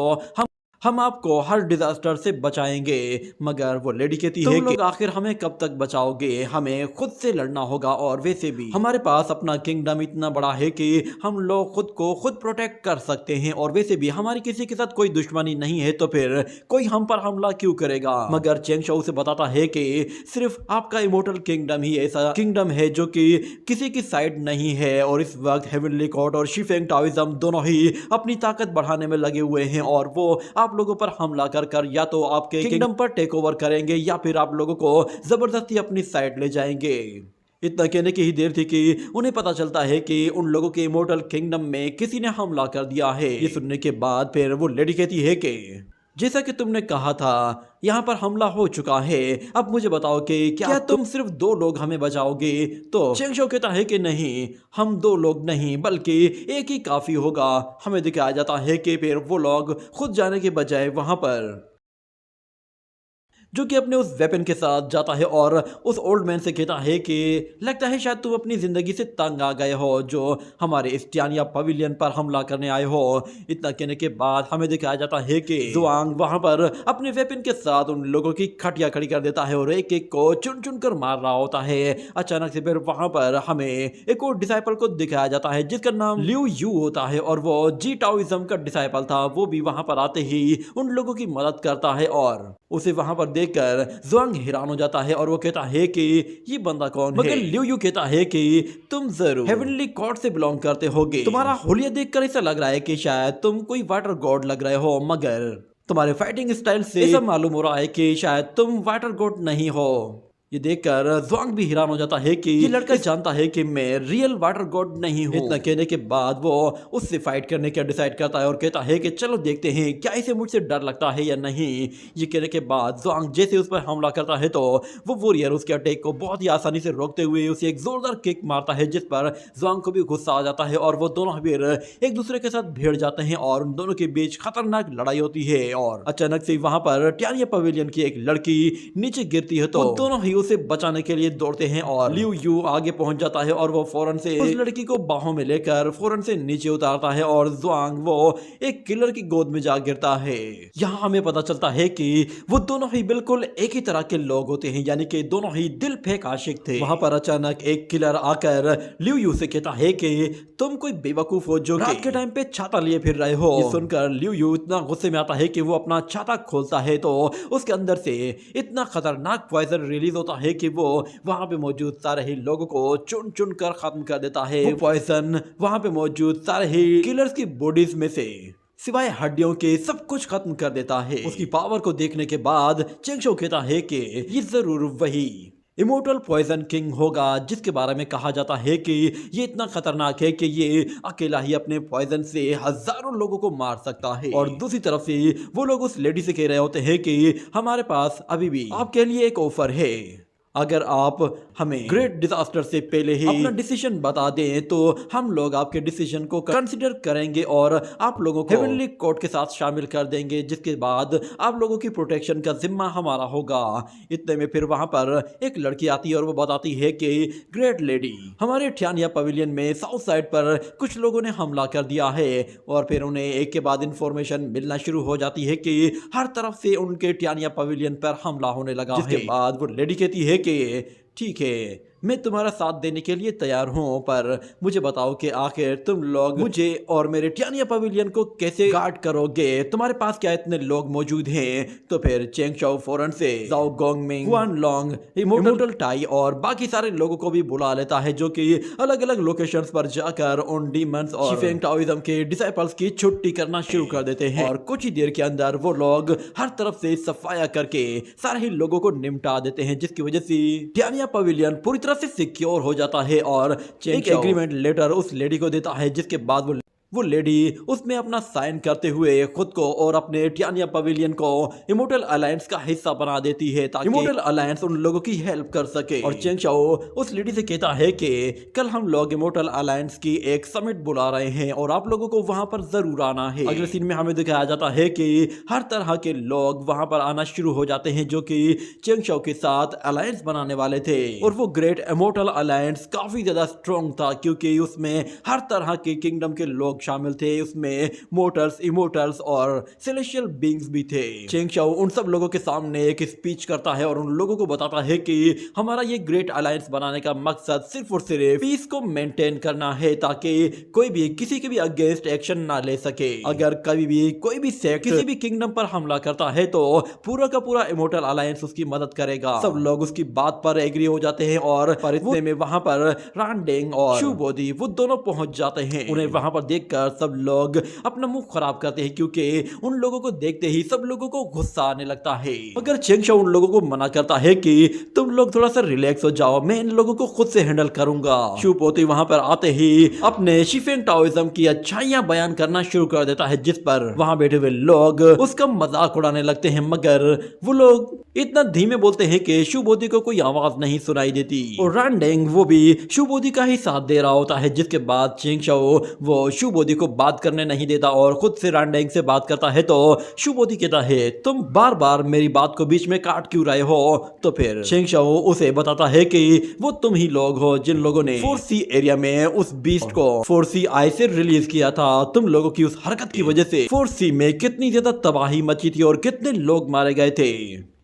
हम आपको हर डिजास्टर से बचाएंगे। मगर वो लेडी कहती है कि आखिर हमें कब तक बचाओगे, हमें खुद से लड़ना होगा और वैसे भी हमारे पास अपना किंगडम इतना बड़ा है कि हम लोग खुद को खुद प्रोटेक्ट कर सकते हैं और वैसे भी हमारी किसी के साथ कोई दुश्मनी नहीं है, तो फिर कोई हम पर हमला क्यों करेगा। मगर चेंगशो उसे बताता है कि सिर्फ आपका इमोर्टल किंगडम ही ऐसा किंगडम है जो कि किसी की साइड नहीं है और इस वक्त हेवनली कोर्ट और शिफेंग टाओइज्म दोनों ही अपनी ताकत बढ़ाने में लगे हुए हैं और वो आप लोगों पर हमला कर या तो आपके किंगडम पर टेक ओवर करेंगे या फिर आप लोगों को जबरदस्ती अपनी साइड ले जाएंगे। इतना कहने की ही देर थी कि उन्हें पता चलता है कि उन लोगों के इमोर्टल किंगडम में किसी ने हमला कर दिया है। ये सुनने के बाद फिर वो लेडी कहती है कि जैसा कि तुमने कहा था यहाँ पर हमला हो चुका है, अब मुझे बताओ कि क्या तुम सिर्फ 2 लोग हमें बचाओगे। तो चेंगशो कहता है कि नहीं, हम 2 लोग नहीं बल्कि एक ही काफी होगा। हमें दिखाया जाता है कि फिर वो लोग खुद जाने के बजाय वहां पर जो कि अपने उस वेपन के साथ जाता है और उस ओल्ड मैन से कहता है कि लगता है शायद तुम अपनी जिंदगी से तंग आ गए हो जो हमारे इस टियानिया पवेलियन पर हमला करने आए हो। इतना कहने के बाद हमें दिखाया जाता है कि जुआंग वहां पर अपने वेपन के साथ उन लोगों की खटिया खड़ी कर देता है और एक एक को चुन चुन कर मार रहा होता है। अचानक से फिर वहां पर हमें एक और डिसाइपल को दिखाया जाता है जिसका नाम लिu यू होता है और वो जी टाओइज्म का डिसाइपल था। वो भी वहां पर आते ही उन लोगों की मदद करता है और उसे वहां पर देखकर जुआंग हैरान हो जाता है और वो कहता है कि ये बंदा कौन है। मगर लिu यू कहता है कि तुम जरूर हेवनली गॉड से बिलोंग करते होगे, तुम्हारा होलिया देखकर ऐसा लग रहा है कि शायद तुम कोई वाटर गॉड लग रहे हो। मगर तुम्हारे फाइटिंग स्टाइल से ऐसा मालूम हो रहा है कि शायद तुम वाटर गोड नहीं हो। ये देखकर ज़ुआंग भी हैरान हो जाता है कि ये लड़का जानता है कि मैं रियल वाटर गॉड नहीं हूँ। इतना कहने के बाद वो उससे फाइट करने का डिसाइड करता है और कहता है कि चलो देखते हैं क्या इसे मुझसे डर लगता है या नहीं। ये कहने के बाद ज़ुआंग जैसे उस पर हमला करता है तो वो वॉरियर उसके अटैक को बहुत ही आसानी से रोकते हुए उसे एक जोरदार किक मारता है, जिस पर ज़ुआंग को भी गुस्सा आ जाता है और वो दोनों फिर एक दूसरे के साथ भिड़ जाते हैं और उन दोनों के बीच खतरनाक लड़ाई होती है। और अचानक से वहां पर टियानिया पवेलियन की एक लड़की नीचे गिरती है तो दोनों ही उसे बचाने के लिए दौड़ते हैं और लियू यू आगे पहुंच जाता है और वो फौरन से उस लड़की को बाहों में लेकर फौरन से नीचे उतारता है और ज़ुआंग वो एक किलर की गोद में जा गिरता है। यहाँ हमें पता चलता है कि वो दोनों ही बिल्कुल एक ही तरह के लोग होते हैं, यानी कि दोनों ही दिल फेंक आशिक थे। वहां पर अचानक एक किलर आकर लियू यू से कहता है कि तुम कोई बेवकूफ हो जो रात के टाइम पे छाता लिए फिर रहे हो। ये सुनकर लियू यू इतना गुस्से में आता है कि वो अपना छाता खोलता है तो उसके अंदर से इतना खतरनाक पॉइजन रिलीज होता है कि वो वहां पे मौजूद सारे ही लोगों को चुन चुन कर खत्म कर देता है। वो पॉइजन वहां पे मौजूद सारे ही किलर्स की बॉडीज में से सिवाय हड्डियों के सब कुछ खत्म कर देता है। उसकी पावर को देखने के बाद चेंग शो कहता है कि ये जरूर वही इमोर्टल पॉइजन किंग होगा जिसके बारे में कहा जाता है कि ये इतना खतरनाक है कि ये अकेला ही अपने पॉइजन से हजारों लोगों को मार सकता है। और दूसरी तरफ से वो लोग उस लेडी से कह रहे होते हैं कि हमारे पास अभी भी आपके लिए एक ऑफर है, अगर आप हमें ग्रेट डिजास्टर से पहले ही अपना डिसीजन बता दें तो हम लोग आपके डिसीजन को कंसिडर करेंगे और आप लोगों को हेवनली कोर्ट के साथ शामिल कर देंगे, जिसके बाद आप लोगों की प्रोटेक्शन का जिम्मा हमारा होगा। इतने में फिर वहां पर एक लड़की आती है और वो बताती है कि ग्रेट लेडी, हमारे टियानिया पवेलियन में साउथ साइड पर कुछ लोगों ने हमला कर दिया है। और फिर उन्हें एक के बाद इंफॉर्मेशन मिलना शुरू हो जाती है कि हर तरफ से उनके टियानिया पवेलियन पर हमला होने लगा है। जिसके बाद वो लेडी कहती है कि ठीक है, मैं तुम्हारा साथ देने के लिए तैयार हूँ, पर मुझे बताओ कि आखिर तुम लोग मुझे और मेरे टियानिया पवेलियन को कैसे गार्ड करोगे? तुम्हारे पास क्या इतने लोग मौजूद हैं? तो फिर चेंग शाओ फौरन से जाओ गोंगमिंग, हुआन लोंग, इमोर्टल टाई और बाकी सारे लोगों को भी बुला लेता है, जो कि अलग अलग लोकेशंस पर जाकर उन डीमंस और शिफेंग टाओइज्म के डिसाइपल्स की छुट्टी करना शुरू कर देते हैं। और कुछ ही देर के अंदर वो लोग हर तरफ से सफाया करके सारे ही लोगों को निपटा देते हैं, जिसकी वजह से टियानिया पवेलियन पूरी से सिक्योर हो जाता है। और एक एग्रीमेंट लेटर उस लेडी को देता है, जिसके बाद वो लेडी उसमें अपना साइन करते हुए खुद को और अपने टियानिया पवेलियन को इमोर्टल अलायंस का हिस्सा बना देती है ताकि इमोर्टल अलायंस उन लोगों की हेल्प कर सके। और चेंग शाओ उस लेडी से कहता है कि कल हम लोग इमोर्टल अलायंस की एक समिट बुला रहे हैं और आप लोगों को वहां पर जरूर आना है। अगले सीन में हमें दिखाया जाता है कि हर तरह के लोग वहां पर आना शुरू हो जाते हैं जो कि चेंग शाओ के साथ अलायंस बनाने वाले थे। और वो ग्रेट इमोर्टल अलायंस काफी ज्यादा स्ट्रॉन्ग था क्योंकि उसमें हर तरह के किंगडम के लोग शामिल थे। उसमें मोर्टल्स, इमोर्टल्स और सेलेस्टियल बीइंग्स भी थे। चेंग शाओ उन सब लोगों के सामने एक स्पीच करता है और उन लोगों को बताता है कि हमारा ये ग्रेट अलायंस बनाने का मकसद सिर्फ और सिर्फ पीस को मेंटेन करना है ताकि कोई भी किसी के भी अगेंस्ट एक्शन ना ले सके। अगर कभी भी कोई भी सेक्ट किसी भी किंगडम पर हमला करता है तो पूरा का पूरा इमोर्टल अलायंस उसकी मदद करेगा। सब लोग उसकी बात पर एग्री हो जाते हैं और इतने में वहां पर रानडेंग और शू बोदी वो दोनों पहुंच जाते हैं। उन्हें वहां पर देखकर सब लोग अपना मुंह खराब करते हैं क्योंकि उन लोगों को देखते ही सब लोगों को गुस्सा आने लगता है। अगर चेंग शाओ उन लोगों को मना करता है कि तुम लोग थोड़ा सा रिलैक्स हो जाओ, मैं इन लोगों को खुद से हैंडल करूंगा। शू पोती वहां पर आते ही अपने शिफेंग टाओइज्म की अच्छाइयां बयान करना शुरू कर देता है, जिस पर वहां बैठे हुए लोग उसका मजाक उड़ाने लगते हैं, मगर वो लोग इतना धीमे बोलते हैं कि शू बोदी को कोई आवाज नहीं सुनाई देती। और रानडेंग वो भी शू बोदी का ही साथ दे रहा होता है, जिसके बाद चेंग शाओ वो शू बोदी को बात करने नहीं देता और खुद से रानडेंग से बात करता है। तो शू बोदी कहता है तुम बार बार मेरी बात को बीच में काट क्यों रहे हो? तो फिर चेंग शाओ उसे बताता है कि वो तुम ही लोग हो जिन लोगों ने 4C एरिया में उस बीस्ट को 4C आई से रिलीज किया था। तुम लोगों की उस हरकत की वजह से 4C में कितनी ज्यादा तबाही मची थी और कितने लोग मारे गए थे,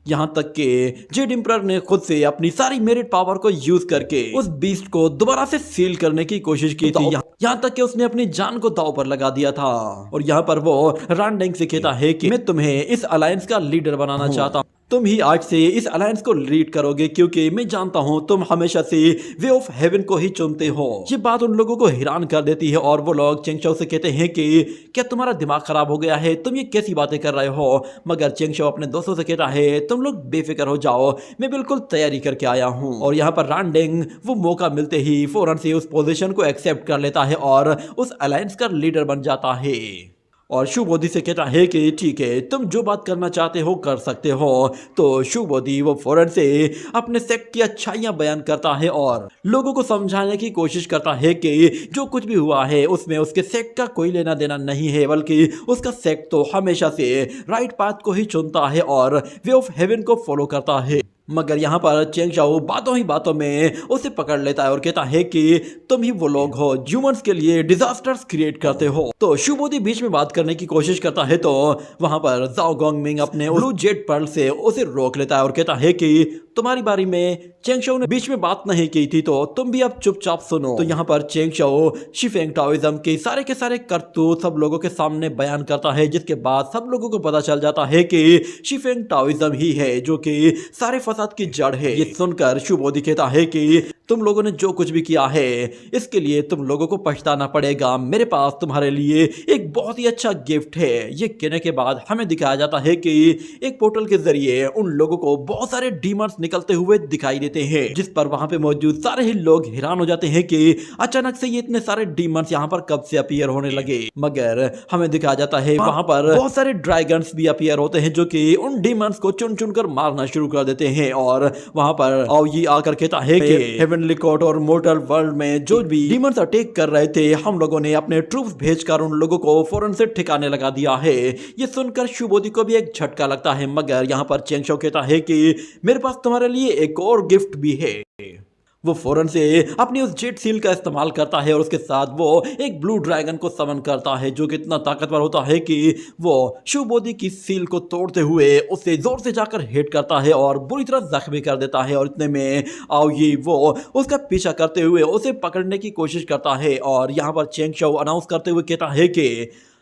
यहाँ तक कि जेड एम्परर ने खुद से अपनी सारी मेरिट पावर को यूज करके उस बीस्ट को दोबारा से सील करने की कोशिश की थी। यहाँ तक कि उसने अपनी जान को दांव पर लगा दिया था। और यहाँ पर वो रानडेंग से कहता है कि मैं तुम्हें इस अलायंस का लीडर बनाना चाहता हूँ, तुम ही आज से इस अलायंस को लीड करोगे, क्योंकि मैं जानता हूँ तुम हमेशा से वे ऑफ हेवन को ही चुनते हो। ये बात उन लोगों को हैरान कर देती है और वो लोग चेंग चाओ से कहते हैं कि क्या तुम्हारा दिमाग खराब हो गया है, तुम ये कैसी बातें कर रहे हो। मगर चेंग चाओ अपने दोस्तों से कहता है तुम लोग बेफिक्र हो जाओ, मैं बिल्कुल तैयारी करके आया हूँ। और यहाँ पर रांडिंग वो मौका मिलते ही फौरन से उस पोजीशन को एक्सेप्ट कर लेता है और उस अलायंस का लीडर बन जाता है। और शुभोदी से कहता है कि ठीक है, तुम जो बात करना चाहते हो कर सकते हो। तो शुभोदी वो फौरन से अपने सेक्ट की अच्छाइयां बयान करता है और लोगों को समझाने की कोशिश करता है कि जो कुछ भी हुआ है उसमें उसके सेक्ट का कोई लेना देना नहीं है, बल्कि उसका सेक्ट तो हमेशा से राइट पाथ को ही चुनता है और वे ऑफ हेवन को फॉलो करता है। मगर यहाँ पर चेंग चाओ बातों ही बातों में उसे पकड़ लेता है और कहता है कि तुम ही वो लोग हो ह्यूमंस के लिए डिजास्टर्स क्रिएट करते हो। तो शुभोदी बीच में बात करने की कोशिश करता है तो वहां पर जाओ गोंगमिंग अपने ब्लू जेट पर्ल से उसे रोक लेता है और कहता है कि तुम्हारी बारी में चेंग चाओ ने बीच में बात नहीं की थी, तो तुम भी अब चुपचाप सुनो। तो यहाँ पर चेंग चाओ शिफेंग टाओइज्म के सारे करतूत सब लोगों के सामने बयान करता है, जिसके बाद सब लोगों को पता चल जाता है कि शिफेंग टाओइज्म ही है जो कि सारे फसाद की जड़ है। ये सुनकर शुभोदी कहता है कि तुम लोगों ने जो कुछ भी किया है इसके लिए तुम लोगों को पछताना पड़ेगा। मेरे पास तुम्हारे लिए एक बहुत ही अच्छा गिफ्ट है। ये कहने के बाद हमें दिखाया जाता है कि एक पोर्टल के जरिए उन लोगों को बहुत सारे डीमंस निकलते हुए दिखाई देते हैं, जिस पर वहां पे मौजूद सारे ही लोग हैरान हो जाते हैं कि अचानक से ये इतने सारे डीमंस यहाँ पर कब से अपीयर होने लगे। मगर हमें दिखाया जाता है वहां पर बहुत सारे ड्रैगन्स भी अपीयर होते हैं जो कि उन डीमंस को चुन चुन कर मारना शुरू कर देते हैं। और वहां पर आओ ये आकर कहता है कि हेवनली कोर्ट और मोर्टल वर्ल्ड में जो भी डीमंस अटैक कर रहे थे, हम लोगों ने अपने ट्रूप्स भेजकर उन लोगों को फौरन से ठिकाने लगा दिया है। ये सुनकर शुभोदी को भी एक झटका लगता है, मगर यहाँ पर चेंग चाओ कहता है कि मेरे पास तुम्हारे लिए एक और गिफ्ट भी है। वो फौरन से अपनी उस जेट सील का इस्तेमाल करता है और उसके साथ वो एक ब्लू ड्रैगन को समन करता है जो कि इतना ताकतवर होता है कि वो शुभोदी की सील को तोड़ते हुए उसे जोर से जाकर हिट करता है और बुरी तरह जख्मी कर देता है। और इतने में आओ ये वो उसका पीछा करते हुए उसे पकड़ने की कोशिश करता है और यहाँ पर चेंग चाओ अनाउंस करते हुए कहता है कि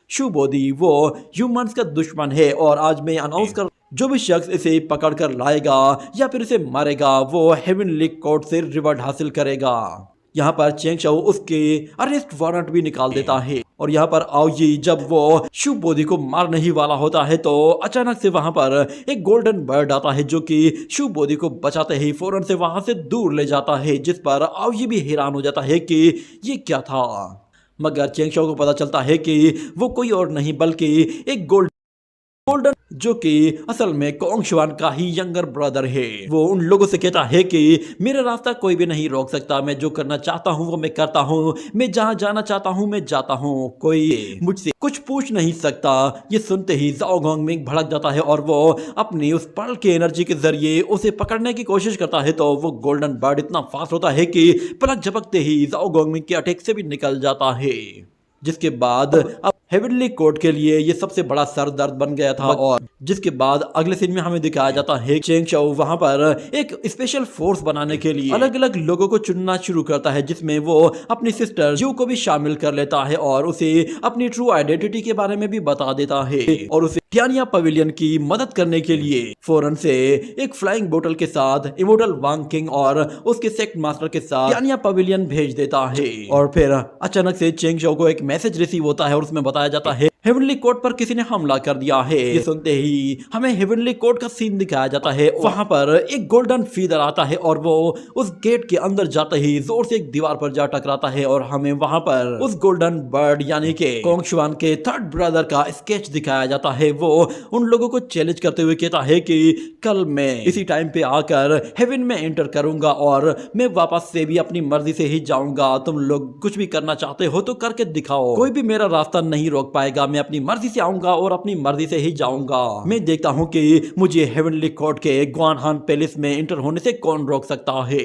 शुभोदी वो ह्यूमंस का दुश्मन है और आज मैं अनाउंस कर जो भी शख्स इसे पकड़ कर लाएगा या फिर इसे मारेगा वो हेवनली कोर्ट से रिवॉर्ड हासिल करेगा। यहाँ पर चेंग चाओ उसके अरेस्ट वारंट भी निकाल देता है। और यहाँ पर आओ ये जब वो शुभोदी को मारने ही वाला होता है तो अचानक से वहां पर एक गोल्डन बर्ड आता है जो कि शुभोदी को बचाते ही फौरन से वहां से दूर ले जाता है, जिस पर आओ ये भी हैरान हो जाता है कि ये क्या था। मगर चेंग चाओ को पता चलता है कि वो कोई और नहीं बल्कि एक गोल्डन जो कि असल में कोंग शुआन का ही यंगर ब्रदर है। वो उन लोगों से कहता है कि मेरा रास्ता कोई भी नहीं रोक सकता, मैं जो करना चाहता हूँ वो मैं करता हूँ, मैं जहाँ जाना चाहता हूँ मैं जाता हूँ, कोई मुझसे कुछ पूछ नहीं सकता। ये सुनते ही जाओ गोंगमिंग भड़क जाता है और वो अपनी उस पर्ल की एनर्जी के जरिए उसे पकड़ने की कोशिश करता है। तो वो गोल्डन बर्ड इतना फास्ट होता है कि पलक झपकते ही जाओ गोंगमिंग के अटैक से भी निकल जाता है, जिसके बाद अब हेवनली कोर्ट के लिए ये सबसे बड़ा सर दर्द बन गया था। और जिसके बाद अगले सीन में हमें दिखाया जाता है चेंग चाओ वहां पर एक स्पेशल फोर्स बनाने के लिए अलग अलग लोगों को चुनना शुरू करता है, जिसमें वो अपनी सिस्टर जू को भी शामिल कर लेता है और उसे अपनी ट्रू आइडेंटिटी के बारे में भी बता देता है और उसे टियानिया पवेलियन की मदद करने के लिए फौरन से एक फ्लाइंग बोटल के साथ इमोर्टल वांग किंग और उसके सेक्ट मास्टर के साथ टियानिया पवेलियन भेज देता है। और फिर अचानक से चेंग चाओ को एक मैसेज रिसीव होता है और उसमें बताया जाता है हेवनली कोर्ट पर किसी ने हमला कर दिया है। ये सुनते ही हमें हेवनली कोर्ट का सीन दिखाया जाता है। वहां पर एक गोल्डन फीदर आता है और वो उस गेट के अंदर जाते ही जोर से एक दीवार पर जा टकराता है और हमें वहां पर उस गोल्डन बर्ड यानी के कोंग शुआन के थर्ड ब्रदर का स्केच दिखाया जाता है। वो उन लोगों को चैलेंज करते हुए कहता है कि कल मैं इसी टाइम पे आकर हेवन में एंटर करूंगा और मैं वापस से भी अपनी मर्जी से ही जाऊंगा। तुम लोग कुछ भी करना चाहते हो तो करके दिखाओ, कोई भी मेरा रास्ता नहीं रोक पाएगा। मैं अपनी मर्जी से आऊंगा और अपनी मर्जी से ही जाऊंगा। मैं देखता हूं कि मुझे हेवनली कोर्ट के ग्वानहान पैलेस में एंटर होने से कौन रोक सकता है।